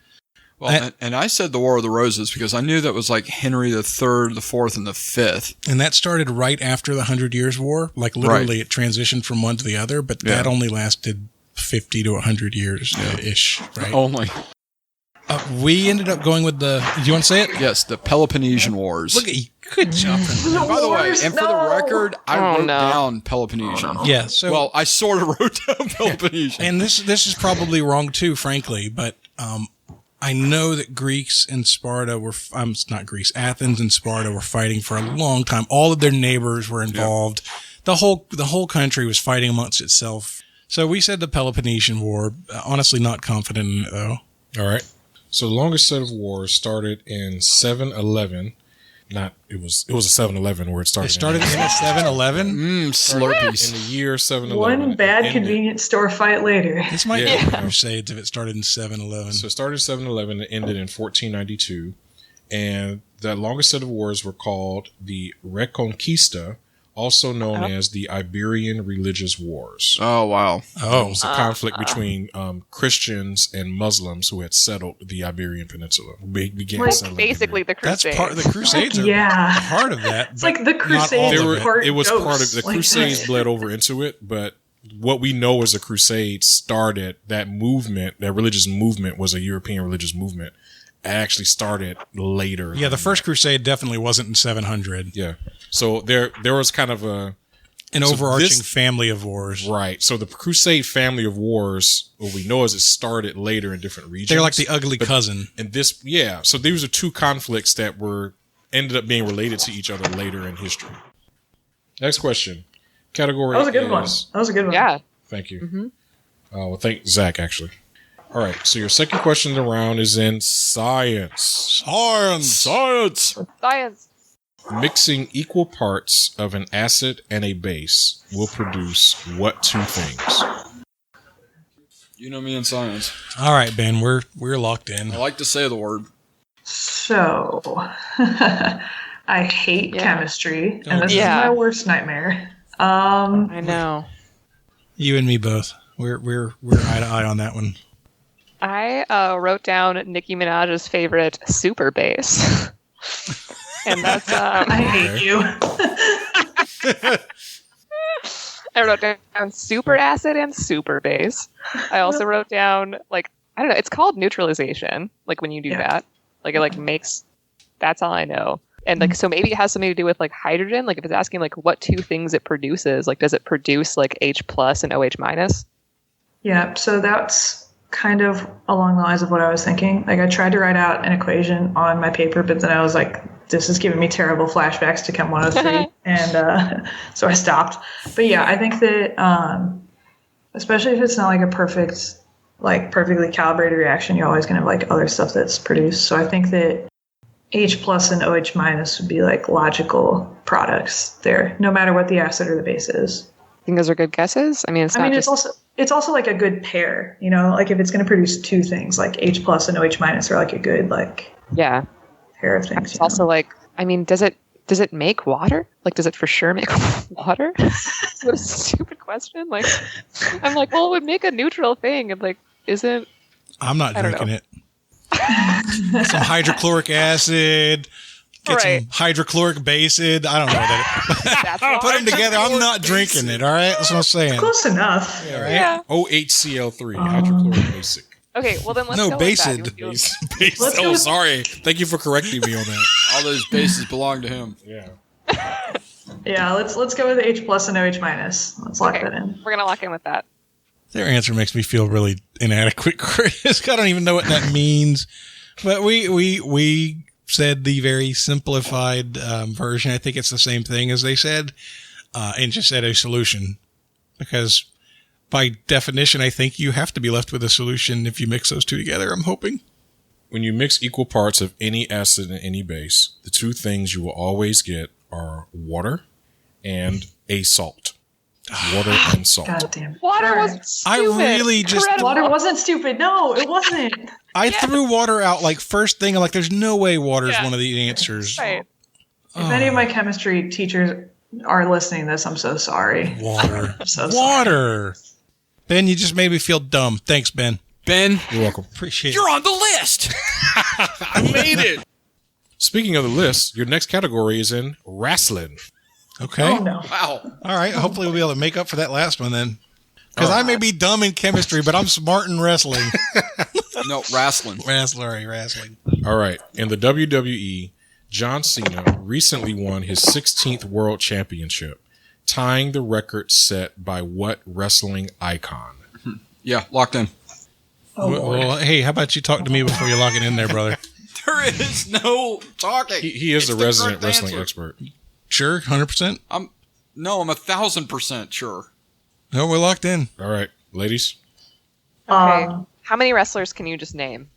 Well, and I said the War of the Roses because I knew that was like Henry the Third, the Fourth, and the Fifth. And that started right after the 100 Years' War. Like literally it transitioned from one to the other, but that only lasted 50 to 100 years ish, right? Only. We ended up going with do you want to say it? Yes, the Peloponnesian Wars. Look at you. Good job. By the way, and for the record, I wrote down Peloponnesian. Yeah. So, well, I sort of wrote down Peloponnesian. And this is probably wrong too, frankly, but I know that Athens and Sparta were fighting for a long time. All of their neighbors were involved. The whole country was fighting amongst itself. So we said the Peloponnesian War. Honestly, not confident in it though. All right. So the longest set of wars started in 711. It was a 7-Eleven where it started. It started in a 7-Eleven? Slurpees. In the year 7-11. One bad convenience store fight later. This might be Crusades if it started in 7-Eleven. So it started in 7-Eleven and ended in 1492. And the longest set of wars were called the Reconquista, also known as the Iberian Religious Wars. Oh, wow. It was a conflict between Christians and Muslims who had settled the Iberian Peninsula. Basically the Crusades. That's part of the Crusades. Part of that. It's like the Crusades. It was part of the Crusades bled over into it, but what we know is the Crusades started that movement. That religious movement was a European religious movement. It actually started later. Yeah, the first Crusade definitely wasn't in 700. Yeah. So there was kind of an overarching family of wars. Right. So the Crusade family of wars, what we know is it started later in different regions. They're like the ugly cousin. And so these are 2 conflicts that ended up being related to each other later in history. Next question. Category That was a good one. That was a good one. Yeah. Thank you. Mm-hmm. Well, thank Zach, actually. All right. So your second question in the round is in science. Science. Mixing equal parts of an acid and a base will produce what 2 things? You know me in science. All right, Ben, we're locked in. I like to say the word. So, I hate chemistry, and this is my worst nightmare. I know. You and me both. We're eye to eye on that one. I wrote down Nicki Minaj's favorite super bass. And that's I hate you. I wrote down super acid and super base. I also wrote down I don't know, it's called neutralization, like when you do that. Like it makes, that's all I know. And so maybe it has something to do with hydrogen, if it's asking what 2 things it produces, does it produce H plus and OH minus? Yeah, so that's kind of along the lines of what I was thinking. I tried to write out an equation on my paper, but then I was like, this is giving me terrible flashbacks to Chem 103. And so I stopped. But yeah, I think that especially if it's not a perfectly calibrated reaction, you're always going to have other stuff that's produced. So I think that H plus and OH minus would be logical products there, no matter what the acid or the base is. think those are good guesses. I mean, it's also like a good pair, you know, like if it's going to produce two things, like H plus and OH minus are like a good pair of things. It's also like, I mean, does it make water? Like, does it for sure make water? What a stupid question. Like, I'm like, well, it would make a neutral thing, and like, isn't? I'm not drinking it. Some hydrochloric acid. Get some hydrochloric acid. I don't know that. Put them together. I'm not drinking it. All right, that's what I'm saying. Close enough. Yeah, right? Yeah. OHCl3, hydrochloric acid. Okay, well then let's No, go based. with that. Oh, sorry. Thank you for correcting me on that. All those bases belong to him. Yeah. Yeah, let's go with H plus and OH minus. Let's lock that in. We're gonna lock in with that. Their answer makes me feel really inadequate, Chris. I don't even know what that means. But we said the very simplified version. I think it's the same thing as they said, and just said a solution. Because by definition, I think you have to be left with a solution if you mix those two together, I'm hoping. When you mix equal parts of any acid and any base, the two things you will always get are water and a salt. Water and salt. God damn it. Water wasn't stupid. Water wasn't stupid. No, it wasn't. I threw water out like first thing. I'm like, there's no way water is one of the answers. Right. If any of my chemistry teachers are listening to this, I'm so sorry. Water. I'm so Water. Ben, you just made me feel dumb. Thanks, Ben. Ben, You're welcome. Appreciate you're it. on the list. I made it. Speaking of the list, your next category is in wrestling. Okay. Oh, no. Wow. All right. Hopefully we'll be able to make up for that last one then. Because I may be dumb in chemistry, but I'm smart in wrestling. No, wrestling. Wrestling. All right. In the WWE, John Cena recently won his 16th World Championship, tying the record set by what wrestling icon? Yeah, locked in. Well, hey, how about you talk to me before you lock it in there, brother? There is no talking. He is the resident wrestling expert. Sure, 100%? I'm 1,000% sure. No, we're locked in. All right, ladies. Okay. How many wrestlers can you just name?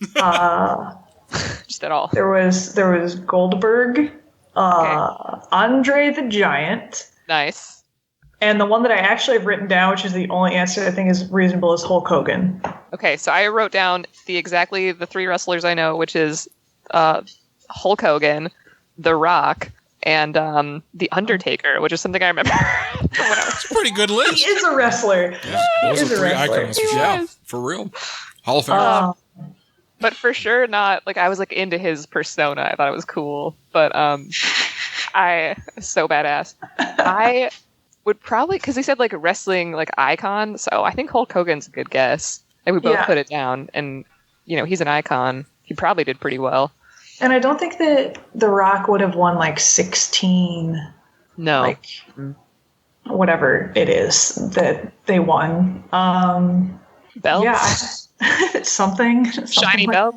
Just at all. There was Goldberg, Andre the Giant, Nice. and the one that I actually have written down, which is the only answer I think is reasonable, is Hulk Hogan. Okay, so I wrote down exactly the three wrestlers I know, which is Hulk Hogan, The Rock, and The Undertaker, which is something I remember from when I was It's a pretty good list. He is a wrestler. Yeah, those is are a three wrestler. icons. For sure. Yeah, for real. Hall of Fame. but for sure not like I was like into his persona. I thought it was cool, but I so badass. I would probably because he said like a wrestling like icon, so I think Hulk Hogan's a good guess. Like we both put it down, and you know he's an icon. He probably did pretty well. And I don't think that The Rock would have won like 16. No, Like whatever it is that they won. belt, something shiny like belt.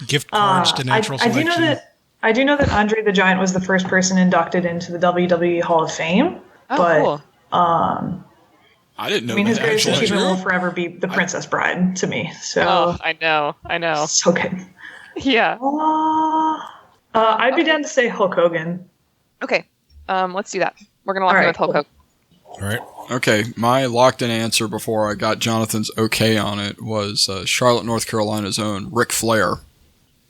Gift cards to natural selection. I do know that Andre the Giant was the first person inducted into the WWE Hall of Fame. Oh, but cool. I didn't know I mean, his that. greatest Actually. achievement will forever be the Princess Bride to me. So Oh, I know. so good. Yeah. I'd be down to say Hulk Hogan. Okay. Let's do that. We're gonna lock in with Hulk Hogan. All right. Okay, my locked-in answer before I got Jonathan's okay on it was Charlotte, North Carolina's own Ric Flair.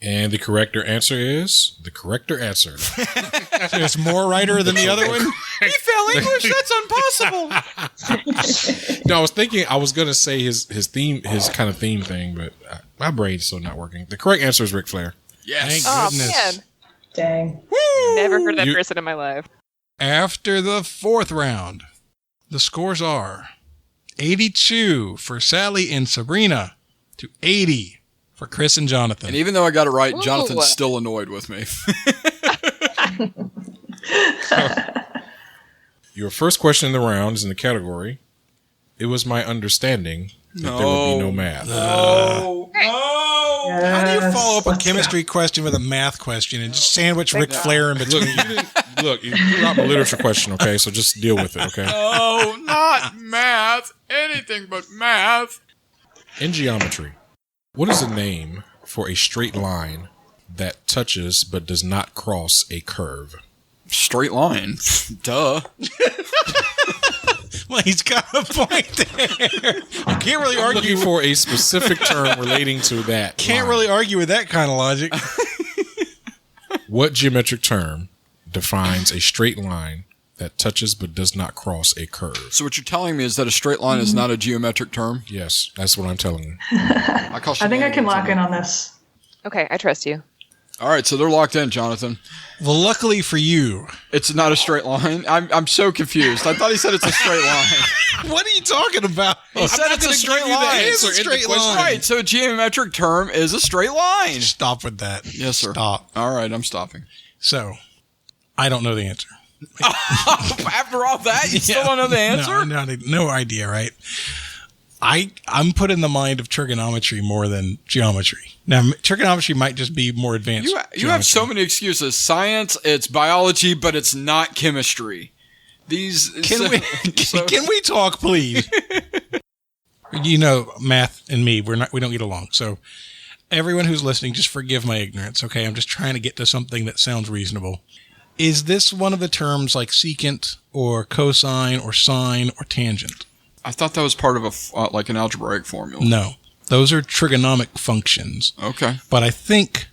And the correct answer is the correct answer. It's more writer than the other one. He fell English. That's impossible. No, I was thinking I was gonna say his kind of theme thing, but my brain's still not working. The correct answer is Ric Flair. Yes. Thank Oh goodness. man, Dang. never heard of that person in my life. After the fourth round, the scores are 82 for Sally and Sabrina to 80 for Chris and Jonathan. And even though I got it right, Ooh. Jonathan's still annoyed with me. Your first question in the round is in the category. It was my understanding that there would be no math. No. How do you follow up a Let's go. chemistry question with a math question and just sandwich Ric Flair in between? You threw out the literature question, okay? So just deal with it, okay? Oh, not math. Anything but math. In geometry, what is the name for a straight line that touches but does not cross a curve? Straight line. Duh. Well, he's got a point there. You can't really I'm argue looking for a specific term relating to that. Can't line. really argue with that kind of logic. What geometric term defines a straight line that touches but does not cross a curve? So what you're telling me is that a straight line is not a geometric term? Yes, that's what I'm telling you. I think I can lock in on this. Okay, I trust you. All right, so they're locked in, Jonathan. Well, luckily for you, it's not a straight line. I'm so confused. I thought he said it's a straight line. What are you talking about? He said it's a straight line. It is a straight line. Right, so a geometric term is a straight line. Stop with that. Yes, sir. Stop. All right, I'm stopping. So, I don't know the answer. After all that, you still don't know the answer? No idea, right? I'm put in the mind of trigonometry more than geometry. Now, trigonometry might just be more advanced. You have so many excuses. Science, it's biology, but it's not chemistry. Can we talk, please? You know, math and me, we don't get along. So, everyone who's listening, just forgive my ignorance. Okay, I'm just trying to get to something that sounds reasonable. Is this one of the terms like secant or cosine or sine or tangent? I thought that was part of like an algebraic formula. No, those are trigonomic functions. Okay, but I think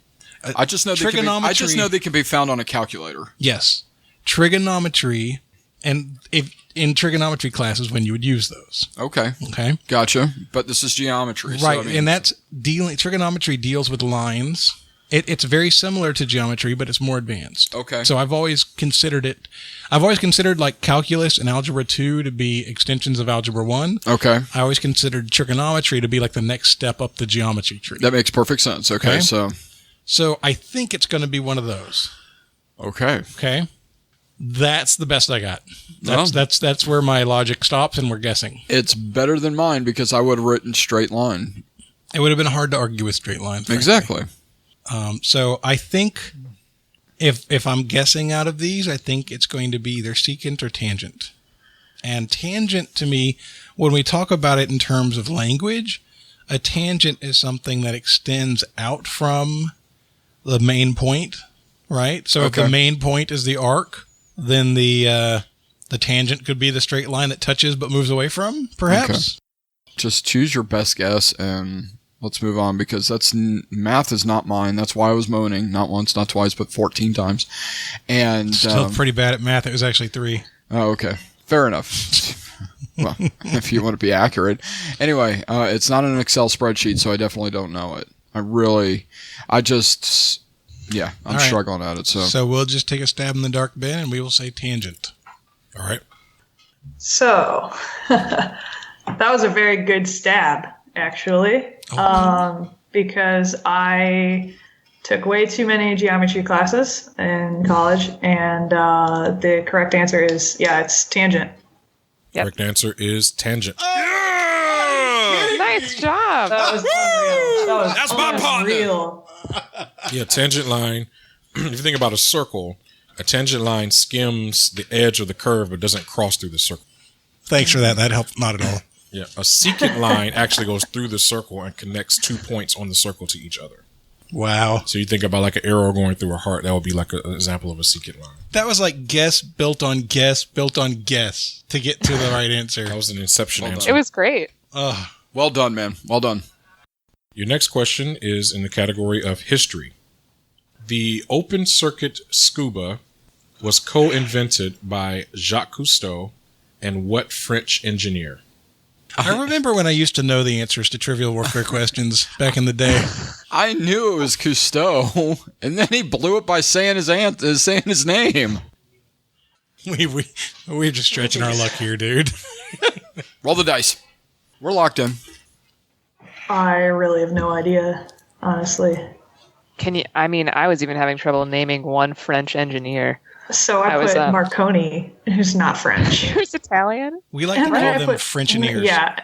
I just know they can be found on a calculator. Yes, trigonometry, and in trigonometry classes when you would use those. Okay, gotcha. But this is geometry, right? So, and that's trigonometry deals with lines. It's very similar to geometry, but it's more advanced. Okay. So I've always considered like calculus and algebra 2 to be extensions of algebra 1. Okay. I always considered trigonometry to be like the next step up the geometry tree. That makes perfect sense. Okay. So I think it's going to be one of those. Okay. That's the best I got. That's where my logic stops, and we're guessing. It's better than mine because I would have written straight line. It would have been hard to argue with straight line. Frankly. Exactly. So I think if I'm guessing out of these, I think it's going to be either secant or tangent. And tangent to me, when we talk about it in terms of language, a tangent is something that extends out from the main point, right? So if the main point is the arc, then the tangent could be the straight line that touches but moves away from, perhaps. Okay. Just choose your best guess and let's move on because math is not mine. That's why I was moaning. Not once, not twice, but 14 times. And still pretty bad at math. It was actually 3. Oh, okay. Fair enough. Well, if you want to be accurate. Anyway, it's not an Excel spreadsheet, so I definitely don't know it. I'm struggling at it. So we'll just take a stab in the dark, Ben, and we will say tangent. All right. So that was a very good stab. Actually, because I took way too many geometry classes in college, and the correct answer is, it's tangent. Yep. Correct answer is tangent. Oh! Nice job. That was unreal. That's my partner. Yeah, tangent line. If you think about a circle, a tangent line skims the edge of the curve but doesn't cross through the circle. Thanks for that. That helped not at all. Yeah, a secant line actually goes through the circle and connects 2 points on the circle to each other. Wow. So you think about like an arrow going through a heart, that would be like an example of a secant line. That was like guess built on guess built on guess to get to the right answer. That was an inception answer. It was great. Well done, man. Well done. Your next question is in the category of history. The open circuit scuba was co-invented by Jacques Cousteau and what French engineer? I remember when I used to know the answers to Trivial Warfare questions back in the day. I knew it was Cousteau, and then he blew it by saying his name. We're just stretching our luck here, dude. Roll the dice. We're locked in. I really have no idea, honestly. I was even having trouble naming one French engineer. So I put Marconi, who's not French. Who's Italian? We like to call them Frenchineers. Yeah.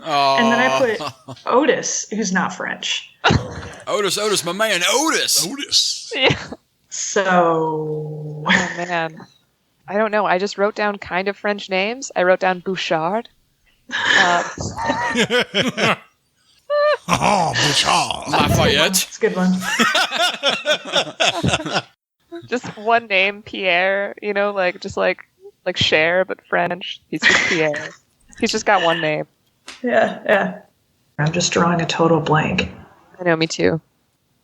And then I put Otis, who's not French. Otis, my man, Otis. Yeah. So. Oh, man. I don't know. I just wrote down kind of French names. I wrote down Bouchard. Bouchard. Lafayette. It's a good one. Just one name, Pierre, like Cher, but French. He's just Pierre. He's just got one name. Yeah. I'm just drawing a total blank. I know, me too.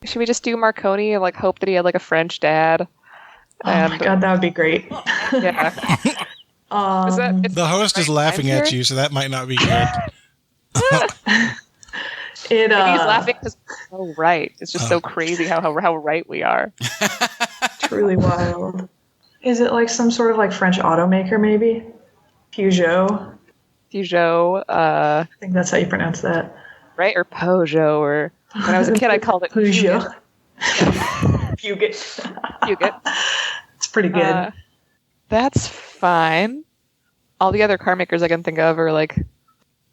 Should we just do Marconi and like hope that he had like a French dad? Oh my god, that would be great. Yeah. The host is laughing at you, so that might not be good. Maybe he's laughing because we're so right. It's just so crazy how right we are. Truly wild. Is it like some sort of like French automaker, maybe? Peugeot. I think that's how you pronounce that. Right? Or Peugeot, or when I was a kid I called it Peugeot. Fugit. It's pretty good. That's fine. All the other car makers I can think of are like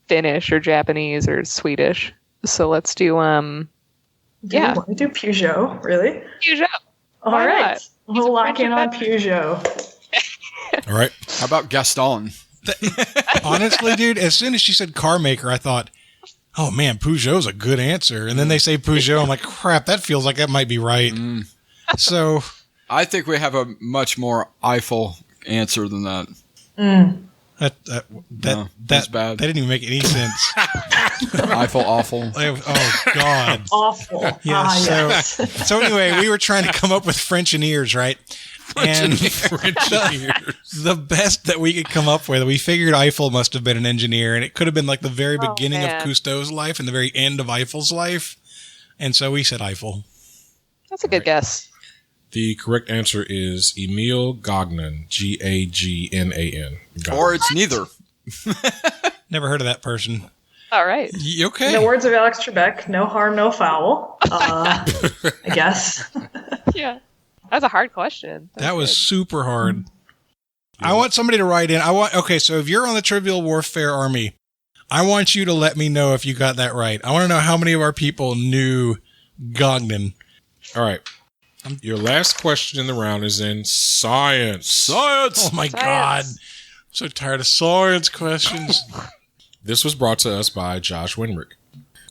Finnish or Japanese or Swedish. So let's do Do you want to do Peugeot? Really? Peugeot. All right. We'll lock in on Peugeot. All right. How about Gaston? Honestly, dude, as soon as she said car maker, I thought, oh man, Peugeot's a good answer. And then they say Peugeot. I'm like, crap, that feels like that might be right. So I think we have a much more Eiffel answer than that. That's bad. That didn't even make any sense. Eiffel awful. Oh God. Awful. Yeah. Yes. So anyway, we were trying to come up with Frenchineers, right? The best that we could come up with, we figured Eiffel must have been an engineer, and it could have been like the very beginning of Cousteau's life and the very end of Eiffel's life. And so we said Eiffel. That's a good guess. The correct answer is Emile Gagnan, Gagnan. Or it's neither. Never heard of that person. All right. You okay? In the words of Alex Trebek, no harm, no foul. I guess. Yeah. That's a hard question. That was super hard. I want somebody to write in. So if you're on the Trivial Warfare Army, I want you to let me know if you got that right. I want to know how many of our people knew Gagnan. All right. Your last question in the round is in science. Science! Oh my God. I'm so tired of science questions. This was brought to us by Josh Winrick.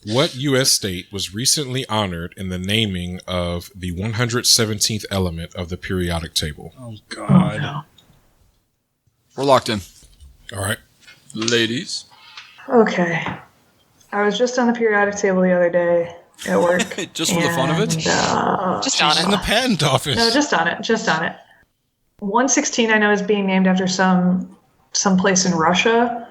What U.S. state was recently honored in the naming of the 117th element of the periodic table? Oh, God. No. We're locked in. All right. Ladies. Okay. I was just on the periodic table the other day at work. Just for the fun of it? Just on it. In the patent office. No, just on it. 116 I know is being named after some place in Russia.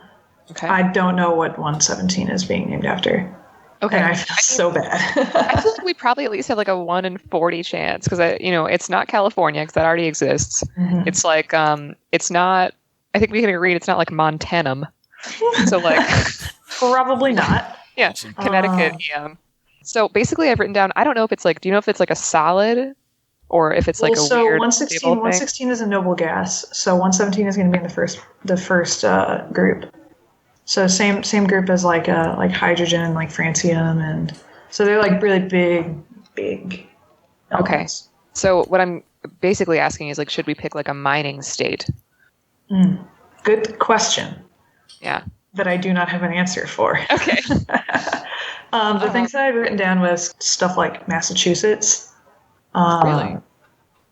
Okay. I don't know what 117 is being named after. Okay. And I feel so bad. I feel like we probably at least have like a 1 in 40 chance because it's not California because that already exists. Mm-hmm. It's like it's not. I think we can agree it's not like Montanum. So like probably not. Yeah, awesome. Connecticut. So basically, I've written down. I don't know if it's like. Do you know if it's like a solid or if it's like a weird 116 is a noble gas. So 117 is going to be in the first group. So same group as like hydrogen and like francium, and so they're like really big elements. Okay. So what I'm basically asking is like, should we pick like a mining state? Good question. Yeah. That I do not have an answer for. Okay. The things that I'd written down was stuff like Massachusetts. Really?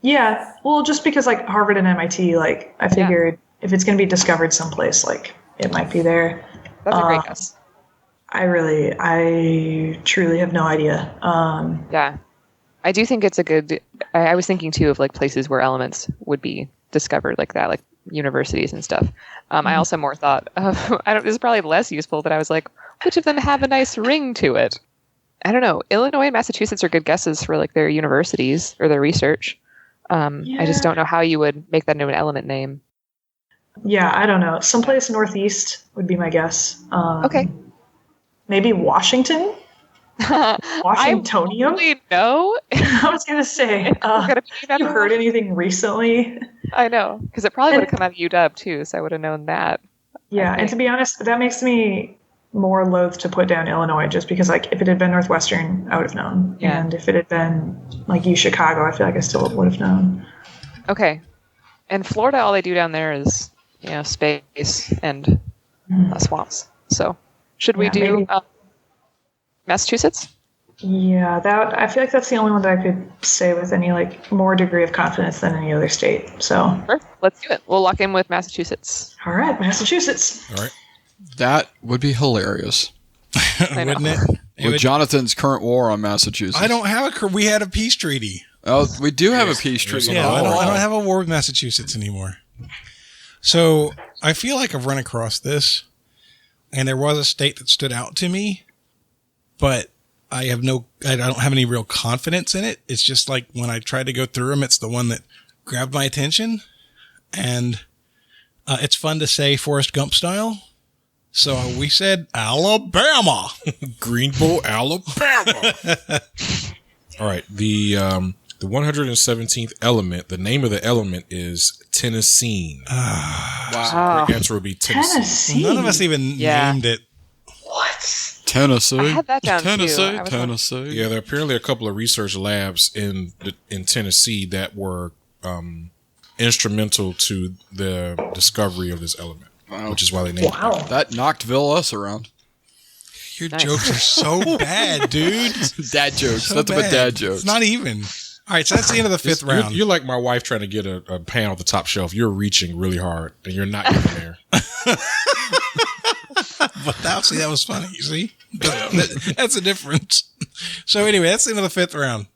Yeah. Well, just because like Harvard and MIT, like I figured if it's going to be discovered someplace, like it might be there. That's a great guess. I truly have no idea. Yeah. I do think it's a good, I was thinking too of like places where elements would be discovered like that, like universities and stuff. I also more thought of, this is probably less useful, but I was like, which of them have a nice ring to it? I don't know. Illinois and Massachusetts are good guesses for like their universities or their research. I just don't know how you would make that into an element name. Yeah, I don't know. Someplace northeast would be my guess. Okay. Maybe Washington? Washingtonium? No. I was going to say, have you heard anything recently? I know, because it probably would have come out of UW too, so I would have known that. Yeah, and to be honest, that makes me more loath to put down Illinois, just because like if it had been Northwestern, I would have known. Yeah. And if it had been like Chicago, I feel like I still would have known. Okay. And Florida, all they do down there is, space and swamps. So should we do Massachusetts? Yeah, I feel like that's the only one that I could say with any like more degree of confidence than any other state. So sure. Let's do it. We'll lock in with Massachusetts. All right, Massachusetts. All right. That would be hilarious. Wouldn't it? With Jonathan's current war on Massachusetts. I don't have we had a peace treaty. Oh, we do have a peace treaty. Yeah, I don't have a war with Massachusetts anymore. So I feel like I've run across this, and there was a state that stood out to me, but I don't have any real confidence in it. It's just like when I tried to go through them, it's the one that grabbed my attention, and it's fun to say Forrest Gump style. So we said Alabama. Greenville, Alabama. All right. The 117th element, the name of the element is Tennessee. Wow. The answer would be Tennessee. None of us even named it. What? Tennessee. I had that down Tennessee. too. Tennessee. Yeah, there are apparently a couple of research labs in Tennessee that were instrumental to the discovery of this element, which is why they named it. That knocked us around. Your jokes are so bad, dude. Dad jokes. So Nothing but bad. dad jokes. It's not even. All right, so that's the end of the fifth round. You're like my wife trying to get a pan off the top shelf. You're reaching really hard, and you're not getting there. But that was funny. You see, that's the difference. So anyway, that's the end of the fifth round.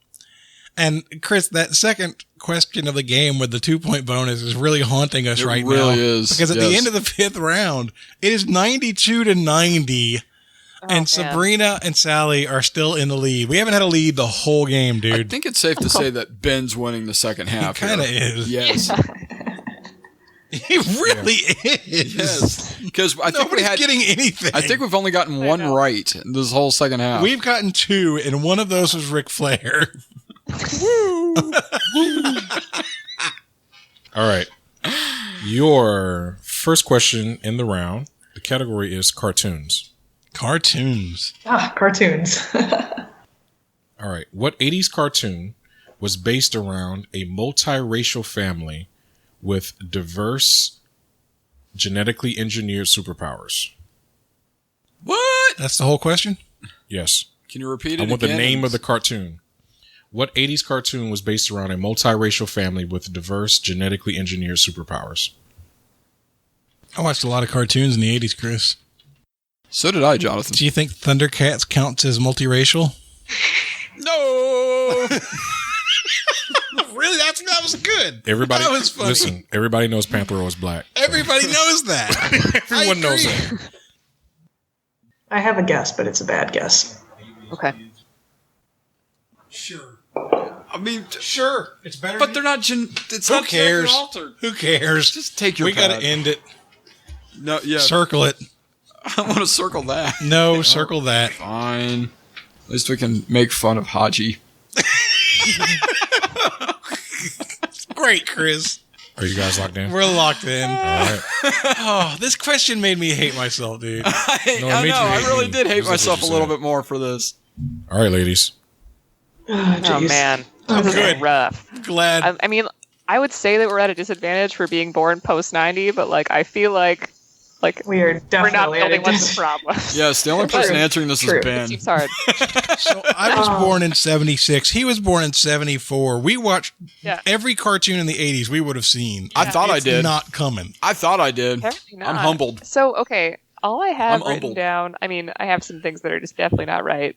And Chris, that second question of the game with the 2-point bonus is really haunting us right now. It really is. Because at the end of the fifth round, it is 92-90. And Sabrina and Sally are still in the lead. We haven't had a lead the whole game, dude. I think it's safe to say that Ben's winning the second half. He kind of is. Yes. He really is. Yes. Because I think Nobody's getting anything. I think we've only gotten one right in this whole second half. We've gotten 2, and one of those was Ric Flair. All right. Your first question in the round, the category is cartoons. Cartoons. Cartoons. All right. What 80s cartoon was based around a multiracial family with diverse, genetically engineered superpowers? What? That's the whole question? Yes. Can you repeat it I want again? the name of the cartoon. What 80s cartoon was based around a multiracial family with diverse, genetically engineered superpowers? I watched a lot of cartoons in the 80s, Chris. So did I, Jonathan. Do you think Thundercats counts as multiracial? No! Really? That was good. Everybody, that was funny. Listen, everybody knows Panther was black. Everybody knows that. Everyone knows that. I have a guess, but it's a bad guess. Okay. Sure. I mean, Sure. It's better. but they're not. It's Who not cares? altered. Who cares? Just take your We got to pad. end it. No, yeah. Circle it. I want to circle that. No, circle that. Fine. At least we can make fun of Haji. Great, Chris. Are you guys locked in? We're locked in. All right. Oh, this question made me hate myself, dude. I made you I hate really me. did hate That's what myself you a little said. bit more for this. All right, ladies. Oh, man. This good. is rough. Glad. I mean, I would say that we're at a disadvantage for being born post-90, but, I feel like We are we're not definitely the only at a ones with problems. Yes, the only person True. answering this True. is Ben. It seems hard. So I was born in 76. He was born in 74. We watched every cartoon in the 80s we would have seen. I thought I It's did. not coming. I thought I did. Apparently not. I'm humbled. So, okay, all I have I'm written humbled. down, I mean, I have some things that are just definitely not right.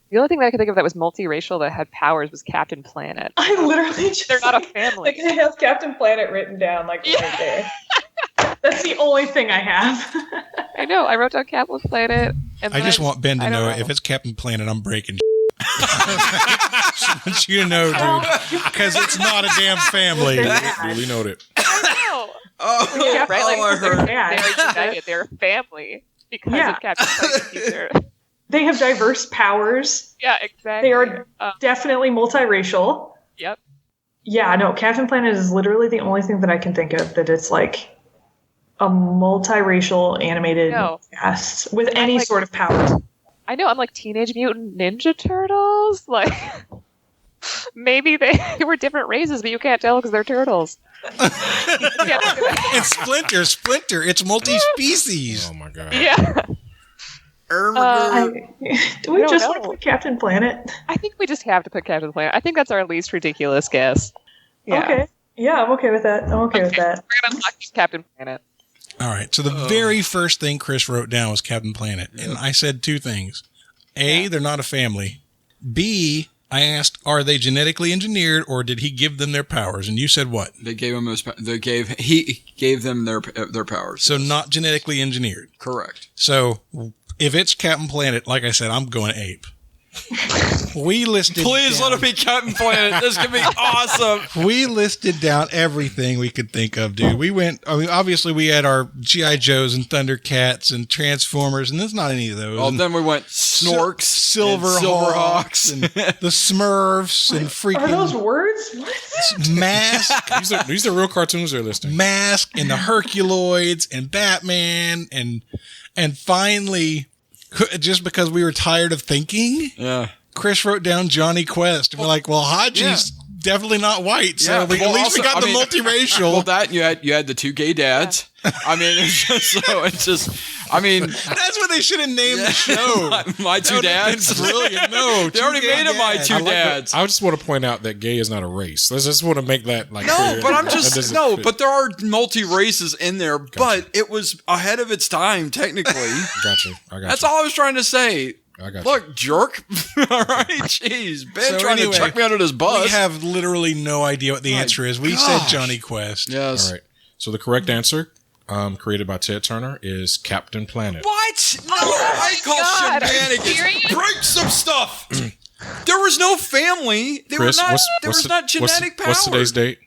The only thing that I could think of that was multiracial that had powers was Captain Planet. I literally just They're not a family. I have Captain Planet written down right there. That's the only thing I have. I know. I wrote down Captain Planet. And I just then- want Ben to I don't know if it's Captain Planet, I'm breaking. I want you to know, dude, because it's not a damn family. Duly noted. No. Oh, Yeah, right? I heard. They're united. They're a family because of Captain Planet. Teacher. They have diverse powers. Yeah, exactly. They are definitely multiracial. Yep. Yeah, no, Captain Planet is literally the only thing that I can think of that it's like a multiracial animated cast with any sort of powers. I know. I'm like Teenage Mutant Ninja Turtles. Maybe they were different races, but you can't tell because they're turtles. It's Splinter. It's multi-species. Oh my god. Yeah. Do we don't just know. want to put Captain Planet? I think we just have to put Captain Planet. I think that's our least ridiculous guess. Yeah. Okay. Yeah, I'm okay with that. We're gonna lock Captain Planet. All right. So the very first thing Chris wrote down was Captain Planet. And I said two things. A, they're not a family. B, I asked, are they genetically engineered or did he give them their powers? And you said what? He gave them their powers. So not genetically engineered. Correct. So if it's Captain Planet, like I said, I'm going ape. We listed. Please let it be Captain Planet. This could be awesome. We listed down everything we could think of, dude. We went. I mean, obviously, we had our GI Joes and Thundercats and Transformers, and there's not any of those. Oh, then we went Snorks, Silverhawks, and the Smurfs, and freaking. Are those words? What? Mask. These are real cartoons they're listing. Mask and the Herculoids and Batman and finally. Just because we were tired of thinking, Chris wrote down Johnny Quest. And we're like, well, Haji's definitely not white, so at least we got the multiracial. Well, that you had the two gay dads. I mean, I mean, that's what they should have named the show. My two dads. Brilliant. No, they already made it my two dads. I just want to point out that gay is not a race. I just want to make that clear. But I'm just but there are multi races in there. Gotcha. But it was ahead of its time, technically. Gotcha. I got That's all I was trying to say. I got Look, jerk. All right, jeez. Ben trying to chuck me under this bus. We have literally no idea what the answer is. We said Johnny Quest. Yes. All right. So the correct answer, created by Ted Turner, is Captain Planet. What? No, I call shenanigans. Break some stuff. There was no family. There was not genetic power. What's today's date?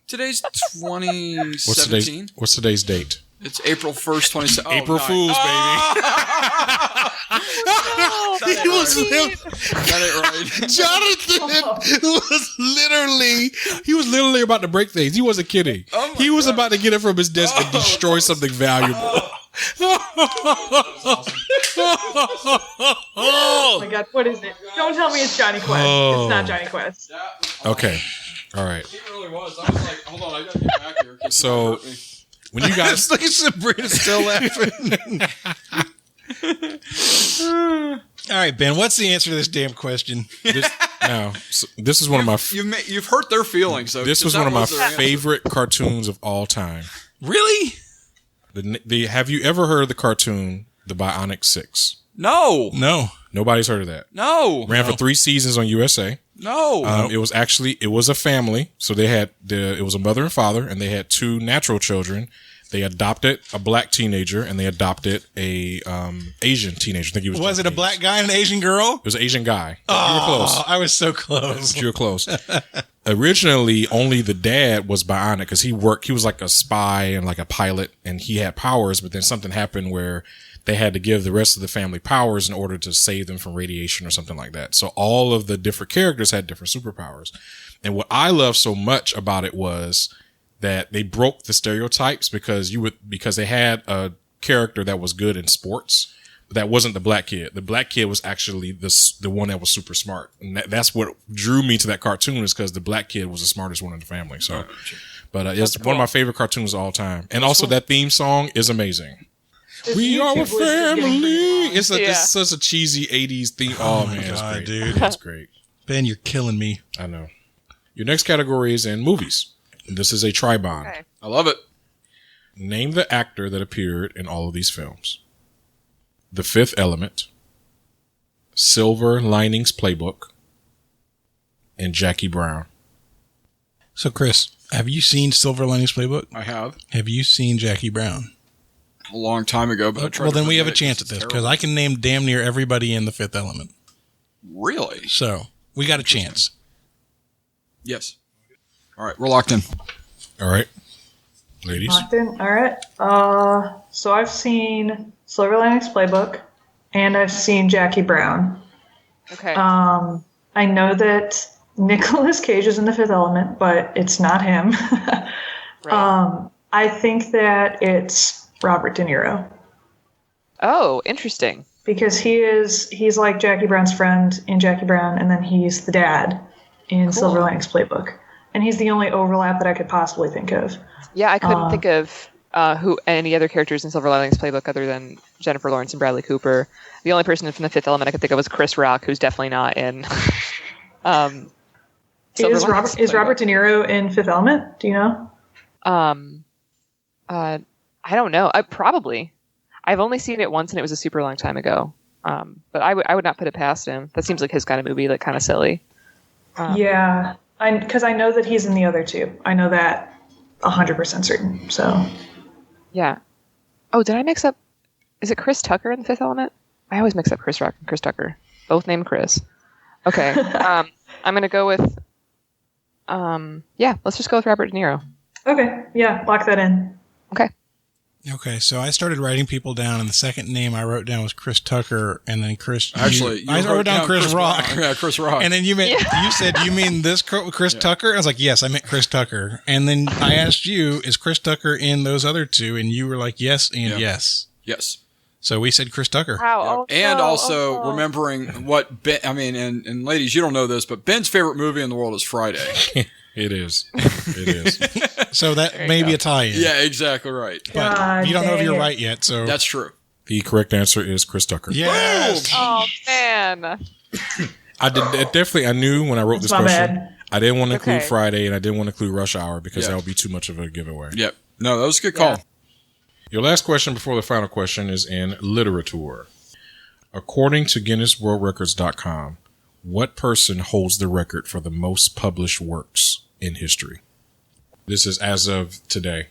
Today's 2017. What's today's date? It's April 1st, 2017. April Fool's, baby. He was right. Jonathan was literally about to break things. He wasn't kidding. He was about to get it from his desk and destroy something valuable. Oh my god, what is it? Don't tell me it's Johnny Quest. It's not Johnny Quest. Okay. All right. He really was. I was like, hold on, I gotta get back here. So when you guys look at Sabrina still laughing. All right, Ben, what's the answer to this damn question? This is one of my you've hurt their feelings. So this was one of my favorite cartoons of all time. Really? Have you ever heard of the cartoon The Bionic Six? No. Nobody's heard of that. No. Ran for 3 seasons on USA. No. It was a family. So they had it was a mother and father, and they had 2 natural children. They adopted a black teenager, and they adopted a Asian teenager. I think he was. Was it a black guy and an Asian girl? It was an Asian guy. Oh, you were close. I was so close. You were close. Originally, only the dad was bionic because he was like a spy and like a pilot, and he had powers. But then something happened where they had to give the rest of the family powers in order to save them from radiation or something like that. So all of the different characters had different superpowers. And what I loved so much about it was that they broke the stereotypes because they had a character that was good in sports, but that wasn't the black kid. The black kid was actually the one that was super smart. And that's what drew me to that cartoon, is because the black kid was the smartest one in the family. So, but it's one of my favorite cartoons of all time. And also that theme song is amazing. We are a family. It's such a cheesy 80s theme. Oh man, God, it's great. Dude. That's great. Ben, you're killing me. I know. Your next category is in movies. This is a tri-bond. Okay. I love it. Name the actor that appeared in all of these films. The Fifth Element, Silver Linings Playbook, and Jackie Brown. So, Chris, have you seen Silver Linings Playbook? I have. Have you seen Jackie Brown? A long time ago, but I tried. Well, then we have a chance at this because I can name damn near everybody in The Fifth Element. Really? So, we got a chance. Yes. All right, we're locked in. All right, ladies. Locked in. All right. So I've seen Silver Linings Playbook, and I've seen Jackie Brown. Okay. I know that Nicolas Cage is in The Fifth Element, but it's not him. Right. I think that it's Robert De Niro. Oh, interesting. Because he's like Jackie Brown's friend in Jackie Brown, and then he's the dad in Silver Linings Playbook. And he's the only overlap that I could possibly think of. Yeah, I couldn't think of who any other characters in Silver Linings Playbook other than Jennifer Lawrence and Bradley Cooper. The only person from The Fifth Element I could think of was Chris Rock, who's definitely not in. Is Robert De Niro in Fifth Element? Do you know? I don't know. Probably. I've only seen it once, and it was a super long time ago. But I would not put it past him. That seems like his kind of movie, like kind of silly. Yeah, because I know that he's in the other two. I know that 100% certain. So. Yeah. Oh, did I mix up? Is it Chris Tucker in The Fifth Element? I always mix up Chris Rock and Chris Tucker. Both named Chris. Okay. I'm gonna go with. Let's just go with Robert De Niro. Okay. Yeah, lock that in. Okay. Okay, so I started writing people down, and the second name I wrote down was Chris Tucker, and then Chris. Actually, I wrote down Chris Rock. Yeah, Chris Rock. And then you said, you mean this Chris Tucker? I was like, yes, I meant Chris Tucker. And then I asked you, is Chris Tucker in those other two? And you were like, yes and yes. Yes. So we said Chris Tucker. Wow. Yep. And also remembering what Ben, and ladies, you don't know this, but Ben's favorite movie in the world is Friday. It is. It is. So that may be a tie-in. Yeah, exactly right. But you don't know if you're right yet. So that's true. The correct answer is Chris Tucker. Yes. Oh man. I knew when I wrote this question, bad. I didn't want to include Friday and I didn't want to include Rush Hour because that would be too much of a giveaway. Yep. No, that was a good call. Yeah. Your last question before the final question is in literature. According to GuinnessWorldRecords.com, what person holds the record for the most published works in history? This is as of today.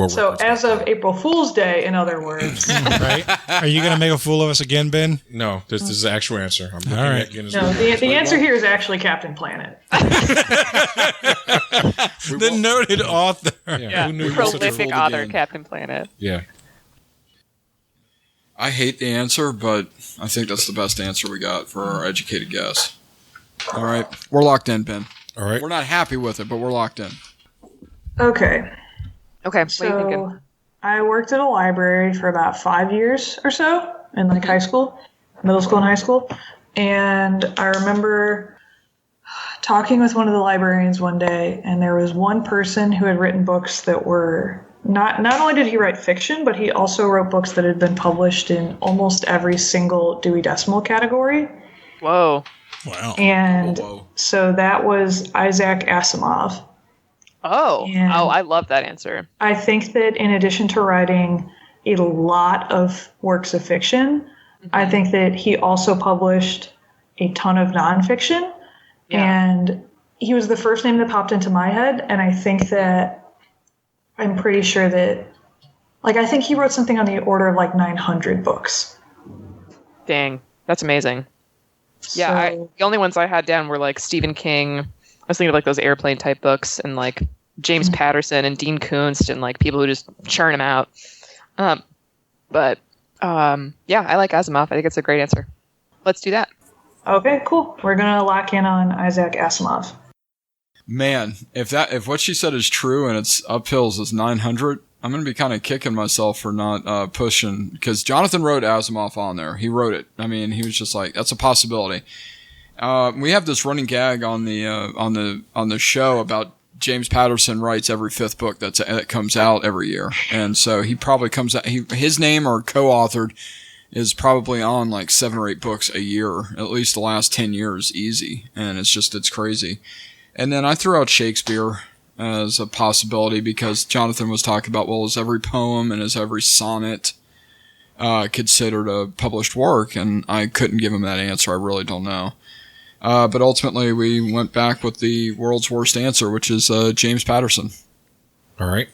So as of April Fool's Day, in other words. Right? Are you going to make a fool of us again, Ben? No, this is the actual answer. I'm looking right. at Guinness No, World the Records. answer here is actually Captain Planet. The noted author. Yeah. Who knew he was such a Prolific fool author, again? Captain Planet. Yeah. I hate the answer, but I think that's the best answer we got for our educated guess. All right. We're locked in, Ben. All right. We're not happy with it, but we're locked in. Okay. Okay, what are you thinking? So I worked at a library for about 5 years or so in like high school, middle school and high school. And I remember talking with one of the librarians one day, and there was one person who had written books that were not only did he write fiction, but he also wrote books that had been published in almost every single Dewey Decimal category. Whoa. Wow. And Whoa. so that was Isaac Asimov. Oh. And I love that answer. I think that in addition to writing a lot of works of fiction, I think that he also published a ton of nonfiction. Yeah. And he was the first name that popped into my head. And I think that I'm pretty sure that, like, I think he wrote something on the order of like 900 books. Dang. That's amazing. Yeah, So- the only ones I had down were like Stephen King. I was thinking of like those airplane type books and like James Patterson and Dean Koontz and like people who just churn them out. Yeah, I like Asimov. I think it's a great answer. Let's do that. Okay, cool. We're going to lock in on Isaac Asimov. Man, if what she said is true and it's uphills is 900, I'm going to be kind of kicking myself for not pushing, because Jonathan wrote Asimov on there. He wrote it. I mean, he was just like, that's a possibility. We have this running gag on the show about James Patterson writes every fifth book that comes out every year, and so he probably comes out. His name or co-authored is probably on like 7 or 8 books a year, at least the last 10 years, easy. And it's crazy. And then I threw out Shakespeare as a possibility because Jonathan was talking about, well, is every poem and is every sonnet considered a published work? And I couldn't give him that answer. I really don't know. But ultimately, we went back with the world's worst answer, which is James Patterson. All right.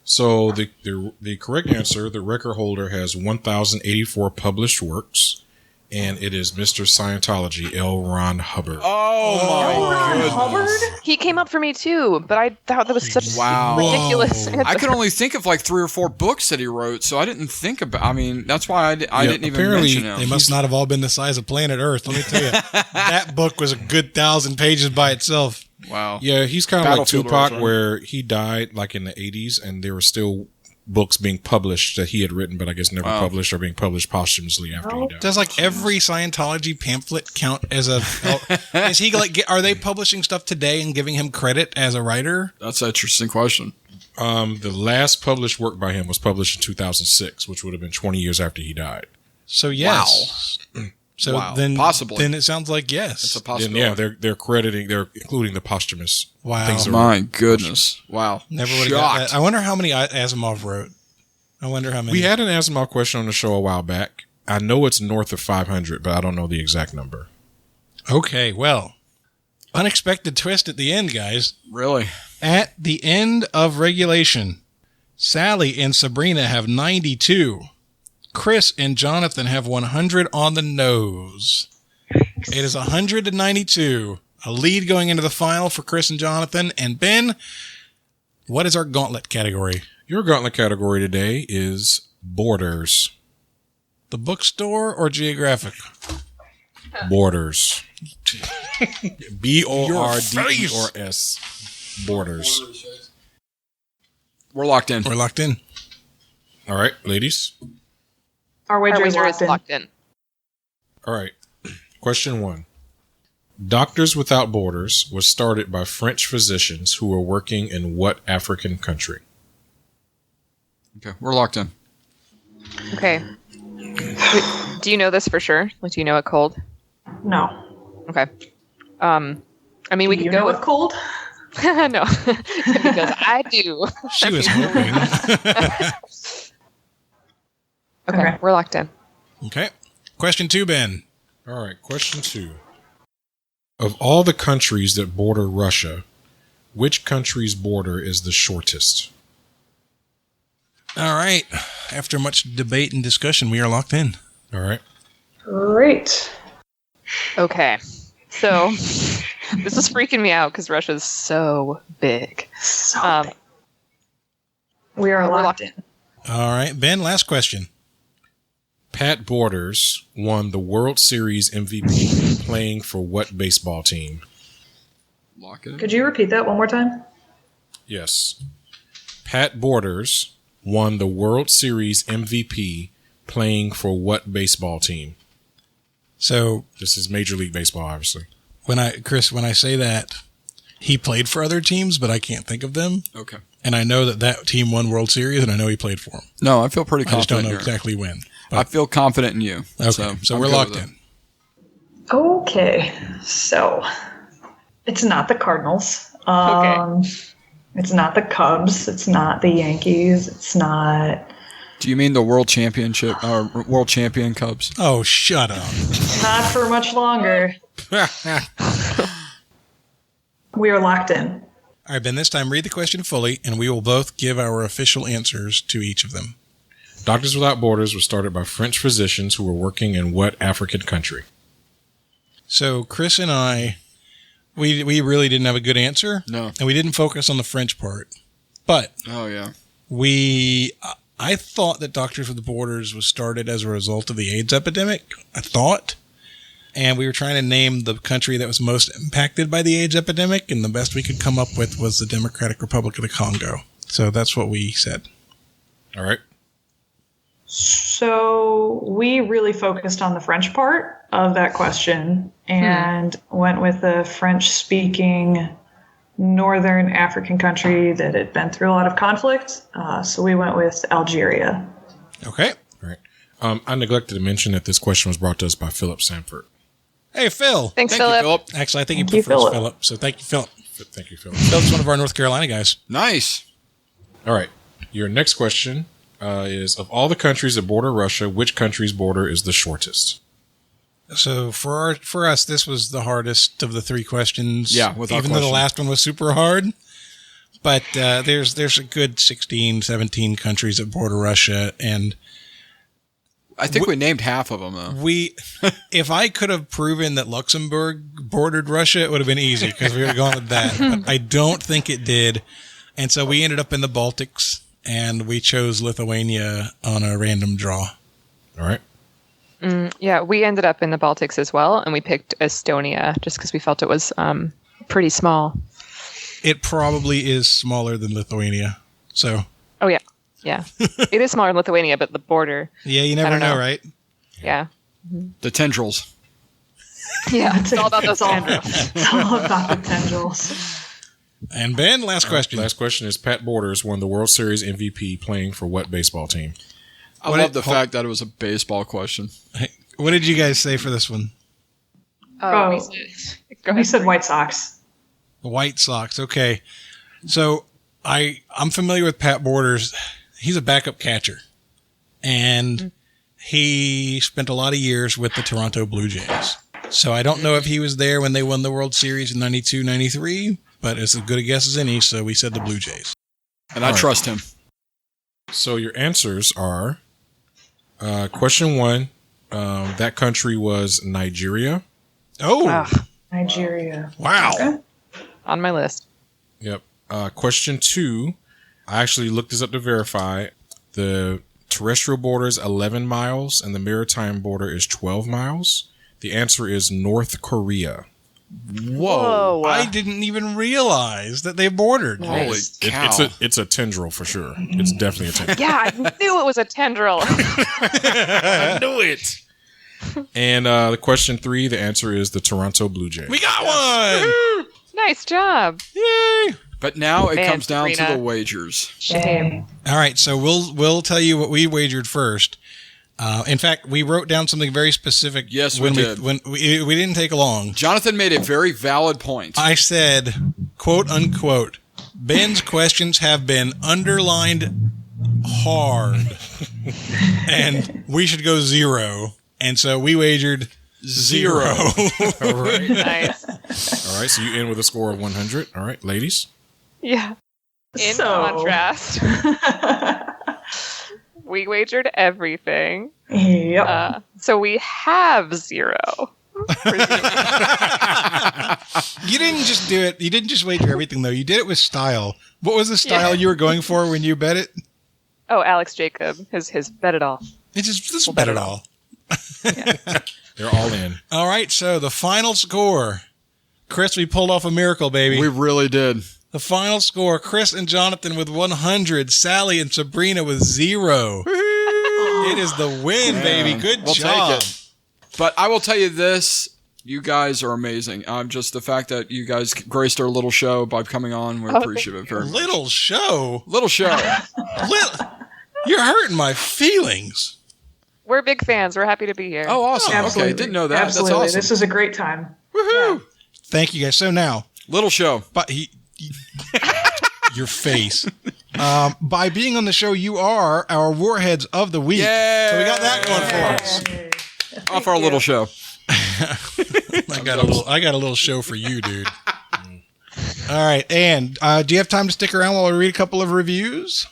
So the correct answer, the record holder has 1,084 published works, and it is Mr. Scientology, L. Ron Hubbard. Oh my goodness. Hubbard? He came up for me too, but I thought that was such Wow. a ridiculous answer. I could only think of like 3 or 4 books that he wrote, so I didn't think about. I mean, that's why I didn't even apparently mention him. They must not have all been the size of planet Earth. Let me tell you, that book was a good 1,000 pages by itself. Wow. Yeah, he's kind of like Battlefield Tupac, Earth, right? where he died like in the 80s, and there were still books being published that he had written, but I guess never published or being published posthumously after he died. Does like every Scientology pamphlet count as a? Is he like? Are they publishing stuff today and giving him credit as a writer? That's an interesting question. The last published work by him was published in 2006, which would have been 20 years after he died. So yes. Wow. So Wow. then, Possibly. then it sounds like yes. It's a Then, possibility. yeah, they're including the posthumous. Wow. things that My goodness. Wow. Never would have got that. I wonder how many Asimov wrote. I wonder how many. We had an Asimov question on the show a while back. I know it's north of 500, but I don't know the exact number. Okay, well, unexpected twist at the end, guys. Really? At the end of regulation, Sally and Sabrina have 92. Chris and Jonathan have 100 on the nose. It is 100 to 92. A lead going into the final for Chris and Jonathan. And Ben, what is our gauntlet category? Your gauntlet category today is Borders. The bookstore or geographic? Borders. B-O-R-D-E-R-S. Borders. We're locked in. We're locked in. All right, ladies. Our wager is locked in. All right. Question 1. Doctors Without Borders was started by French physicians who were working in what African country? Okay, we're locked in. Okay. Wait, do you know this for sure? Like, do you know it cold? No. Okay. I mean, we could go with cold. No, because I do. She was hoping. Okay, we're locked in. Okay. Question 2, Ben. All right, question 2. Of all the countries that border Russia, which country's border is the shortest? All right. After much debate and discussion, we are locked in. All right. Great. Okay. So this is freaking me out because Russia's so big. So big. We are locked in. All right. Ben, last question. Pat Borders won the World Series MVP playing for what baseball team? Lock it in. Could you repeat that one more time? Yes. Pat Borders won the World Series MVP playing for what baseball team? So this is Major League Baseball, obviously. When I say that, he played for other teams, but I can't think of them. Okay. And I know that team won World Series, and I know he played for them. No, I feel pretty I just don't confident. know exactly when. I feel confident in you. Okay, so we're locked in. Okay, so it's not the Cardinals. It's not the Cubs. It's not the Yankees. It's not. Do you mean the World Championship or World Champion Cubs? Oh, shut up! Not for much longer. We are locked in. All right, Ben. This time, read the question fully, and we will both give our official answers to each of them. Doctors Without Borders was started by French physicians who were working in what African country? So Chris and I, we really didn't have a good answer. No. And we didn't focus on the French part. But oh yeah, I thought that Doctors Without Borders was started as a result of the AIDS epidemic. I thought. And we were trying to name the country that was most impacted by the AIDS epidemic, and the best we could come up with was the Democratic Republic of the Congo. So that's what we said. All right. So we really focused on the French part of that question and went with the French-speaking northern African country that had been through a lot of conflict. So we went with Algeria. Okay. All right. I neglected to mention that this question was brought to us by Philip Sanford. Hey, Phil. Thanks, Thank you, Philip. Actually, I think Thank he you, prefers Philip. Philip. So thank you, Philip. Thank you, Philip. Philip's one of our North Carolina guys. nice. All right. Your next question is, of all the countries that border Russia, which country's border is the shortest? So for us, this was the hardest of the three questions. Yeah, without even though the question. last one was super hard. But there's a good 16, 17 countries that border Russia, and I think we named half of them though. if I could have proven that Luxembourg bordered Russia, it would have been easy because we would have gone with that. But I don't think it did, and so we ended up in the Baltics, and we chose Lithuania on a random draw. All right. Yeah, we ended up in the Baltics as well, and we picked Estonia just because we felt it was pretty small. It probably is smaller than Lithuania. So. Oh yeah, yeah, it is smaller than Lithuania, but the border. Yeah, you never know, right? Yeah. The tendrils. Yeah, it's all about those all- tendrils. It's all about the tendrils. And Ben, last question. Last question is, Pat Borders won the World Series MVP playing for what baseball team? I love the fact that it was a baseball question. Hey, what did you guys say for this one? Oh, We said White Sox. The White Sox. Okay. So I'm familiar with Pat Borders. He's a backup catcher. and he spent a lot of years with the Toronto Blue Jays. So I don't know if he was there when they won the World Series in 92, 93, but it's as good a guess as any, so we said the Blue Jays. And I trust him. So your answers are, question 1, that country was Nigeria. Oh, Nigeria. wow. Okay. On my list. Yep. Question 2, I actually looked this up to verify. The terrestrial border is 11 miles and the maritime border is 12 miles. The answer is North Korea. Whoa. I didn't even realize that they bordered. Holy cow. It's a tendril for sure. It's definitely a tendril. Yeah, I knew it was a tendril. I knew it. And the question 3, the answer is the Toronto Blue Jays. We got one! Nice job. Yay! But now it Man, comes down to Sabrina. the wagers. Shame. All right, so we'll tell you what we wagered first. In fact, we wrote down something very specific. Yes, when we did. When we didn't take long. Jonathan made a very valid point. I said, quote unquote, Ben's questions have been underlined hard, and we should go 0. And so we wagered 0. All right. Nice. All right. So you end with a score of 100. All right, ladies. Yeah. In So- contrast, we wagered everything. Yep. So we have 0. You didn't just do it. You didn't just wager everything, though. You did it with style. What was the style you were going for when you bet it? Oh, Alex Jacob, his bet it all. It's just bet it all. They're all in. All right, so the final score. Chris, we pulled off a miracle, baby. We really did. The final score, Chris and Jonathan with 100, Sally and Sabrina with 0. It is the win, baby. Good We'll job. take it. But I will tell you this. You guys are amazing. Just the fact that you guys graced our little show by coming on, we appreciate it very much. Little show. Little show. You're hurting my feelings. We're big fans. We're happy to be here. Oh, awesome. Absolutely. Okay, didn't know that. Absolutely. That's awesome. This is a great time. Woohoo! Thank you, guys. So now, Little show. but your face. By being on the show, you are our Warheads of the Week. Yay! So we got that going for us. Off our little show. I got a little show for you, dude. All right, and do you have time to stick around while we read a couple of reviews?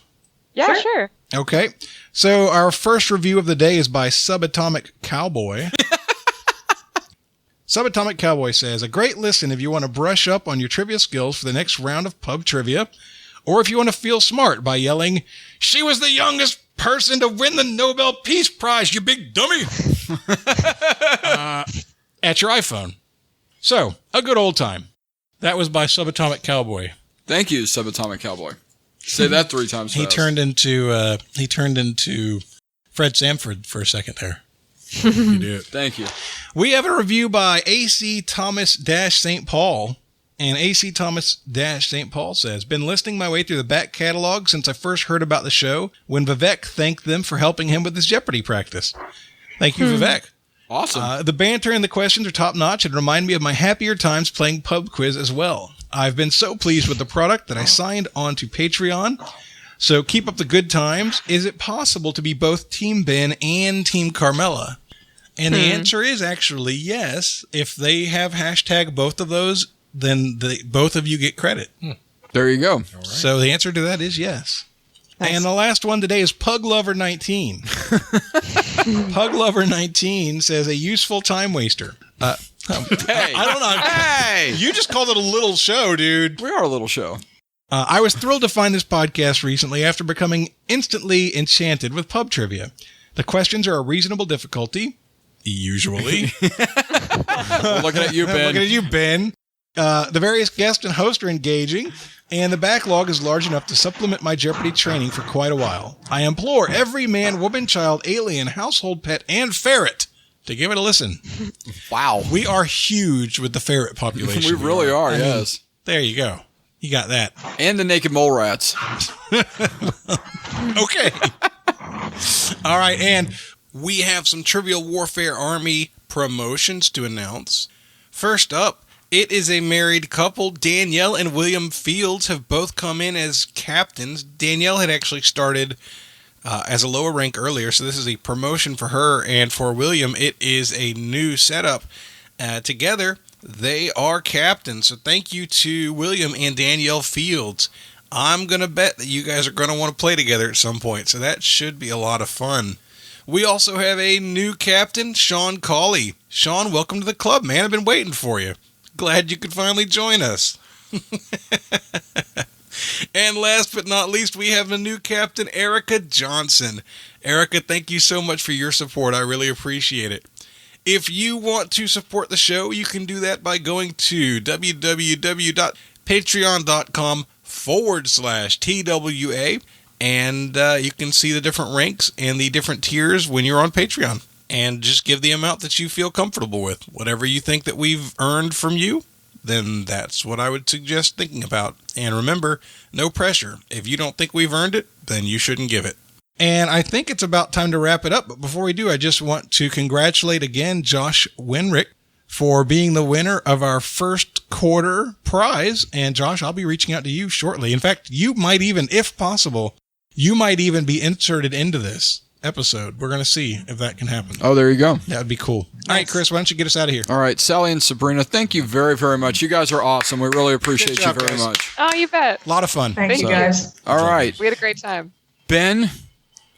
Yeah, sure. Okay. So our first review of the day is by Subatomic Cowboy. Subatomic Cowboy says, a great listen if you want to brush up on your trivia skills for the next round of pub trivia, or if you want to feel smart by yelling, she was the youngest person to win the Nobel Peace Prize, you big dummy, at your iPhone. So, a good old time. That was by Subatomic Cowboy. Thank you, Subatomic Cowboy. Say that 3 times fast. He turned into Fred Sanford for a second there. You did. Thank you. We have a review by AC Thomas-St. Paul. And AC Thomas-St. Paul says, been listening my way through the back catalog since I first heard about the show when Vivek thanked them for helping him with his Jeopardy practice. Thank you, Vivek. Awesome. The banter and the questions are top-notch and remind me of my happier times playing Pub Quiz as well. I've been so pleased with the product that I signed on to Patreon. So keep up the good times. Is it possible to be both Team Ben and Team Carmela? And the answer is actually yes. If they have hashtag both of those, then both of you get credit. There you go. Right. So the answer to that is yes. Nice. And the last one today is Pug Lover 19. Pug Lover 19 says a useful time waster. Hey. I don't know. Hey. You just called it a little show, dude. We are a little show. I was thrilled to find this podcast recently after becoming instantly enchanted with pub trivia. The questions are a reasonable difficulty, usually. We're looking at you, Ben. Looking at you, Ben. The various guests and hosts are engaging, and the backlog is large enough to supplement my Jeopardy training for quite a while. I implore every man, woman, child, alien, household pet, and ferret to give it a listen. Wow. We are huge with the ferret population. We really are, I mean, yes. there you go. You got that. And the naked mole rats. Okay. All right, and we have some Trivial Warfare Army promotions to announce. First up, it is a married couple. Danielle and William Fields have both come in as captains. Danielle had actually started as a lower rank earlier. So this is a promotion for her, and for William, it is a new setup. Together, they are captains. So thank you to William and Danielle Fields. I'm going to bet that you guys are going to want to play together at some point, so that should be a lot of fun. We also have a new captain, Sean Cawley. Sean, welcome to the club, man. I've been waiting for you. Glad you could finally join us. And last but not least, we have a new captain, Erica Johnson. Erica, thank you so much for your support. I really appreciate it. If you want to support the show, you can do that by going to www.patreon.com/TWA, and you can see the different ranks and the different tiers when you're on Patreon. And just give the amount that you feel comfortable with. Whatever you think that we've earned from you, then that's what I would suggest thinking about. And remember, no pressure. If you don't think we've earned it, then you shouldn't give it. And I think it's about time to wrap it up. But before we do, I just want to congratulate again Josh Winrick for being the winner of our first quarter prize. And Josh, I'll be reaching out to you shortly. In fact, you might even, if possible, you might even be inserted into this episode. We're going to see if that can happen. Oh, there you go. That would be cool. Nice. All right, Chris, why don't you get us out of here? All right, Sally and Sabrina, thank you very, very much. You guys are awesome. We really appreciate you very much. Oh, you bet. A lot of fun. Thank you, guys. All right. We had a great time. Ben,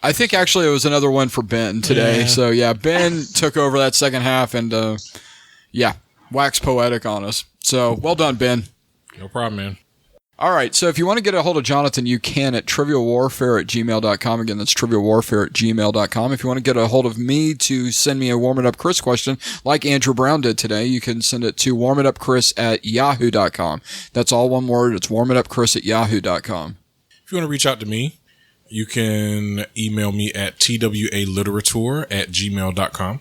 I think actually it was another one for Ben today. Yeah. So, yeah, Ben took over that second half and, waxed poetic on us. So, well done, Ben. No problem, man. All right, so if you want to get a hold of Jonathan, you can at trivialwarfare@gmail.com. Again, that's trivialwarfare@gmail.com. If you want to get a hold of me to send me a Warm It Up Chris question, like Andrew Brown did today, you can send it to warmitupchris@yahoo.com. That's all one word. It's warmitupchris@yahoo.com. If you want to reach out to me, you can email me at twaliterature@gmail.com.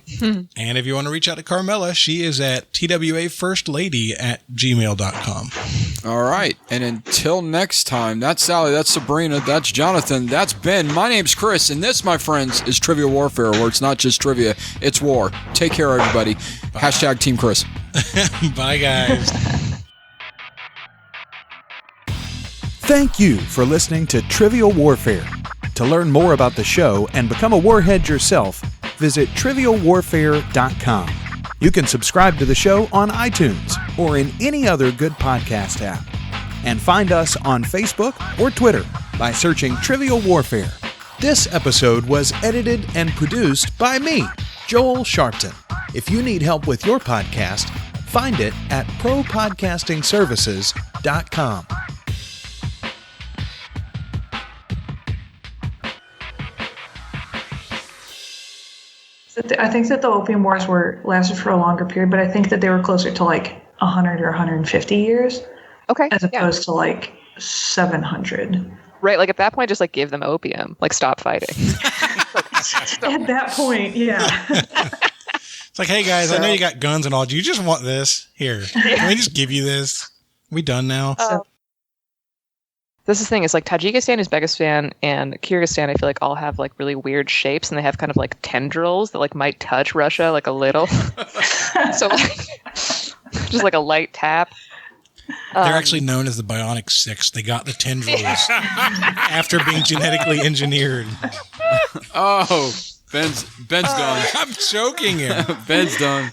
And if you want to reach out to Carmela, she is at twafirstlady@gmail.com. All right. And until next time, that's Sally, that's Sabrina, that's Jonathan, that's Ben. My name's Chris, and this, my friends, is Trivial Warfare, where it's not just trivia, it's war. Take care, everybody. Bye. Hashtag Team Chris. Bye, guys. Thank you for listening to Trivial Warfare. To learn more about the show and become a warhead yourself, visit trivialwarfare.com. You can subscribe to the show on iTunes or in any other good podcast app. And find us on Facebook or Twitter by searching Trivial Warfare. This episode was edited and produced by me, Joel Sharpton. If you need help with your podcast, find it at propodcastingservices.com. I think that the Opium Wars lasted for a longer period, but I think that they were closer to like 100 or 150 years. Okay. As opposed to like 700. Right. Like at that point, just like give them opium. Like stop fighting. At that point, yeah. It's like, hey guys, I know you got guns and all. Do you just want this? Here. Can we just give you this? We done now? This is the thing. It's like Tajikistan, Uzbekistan, and Kyrgyzstan, I feel like all have like really weird shapes, and they have kind of like tendrils that like might touch Russia like a little. So like, just like a light tap. They're actually known as the Bionic Six. They got the tendrils after being genetically engineered. Oh, Ben's gone. I'm choking him. Ben's done.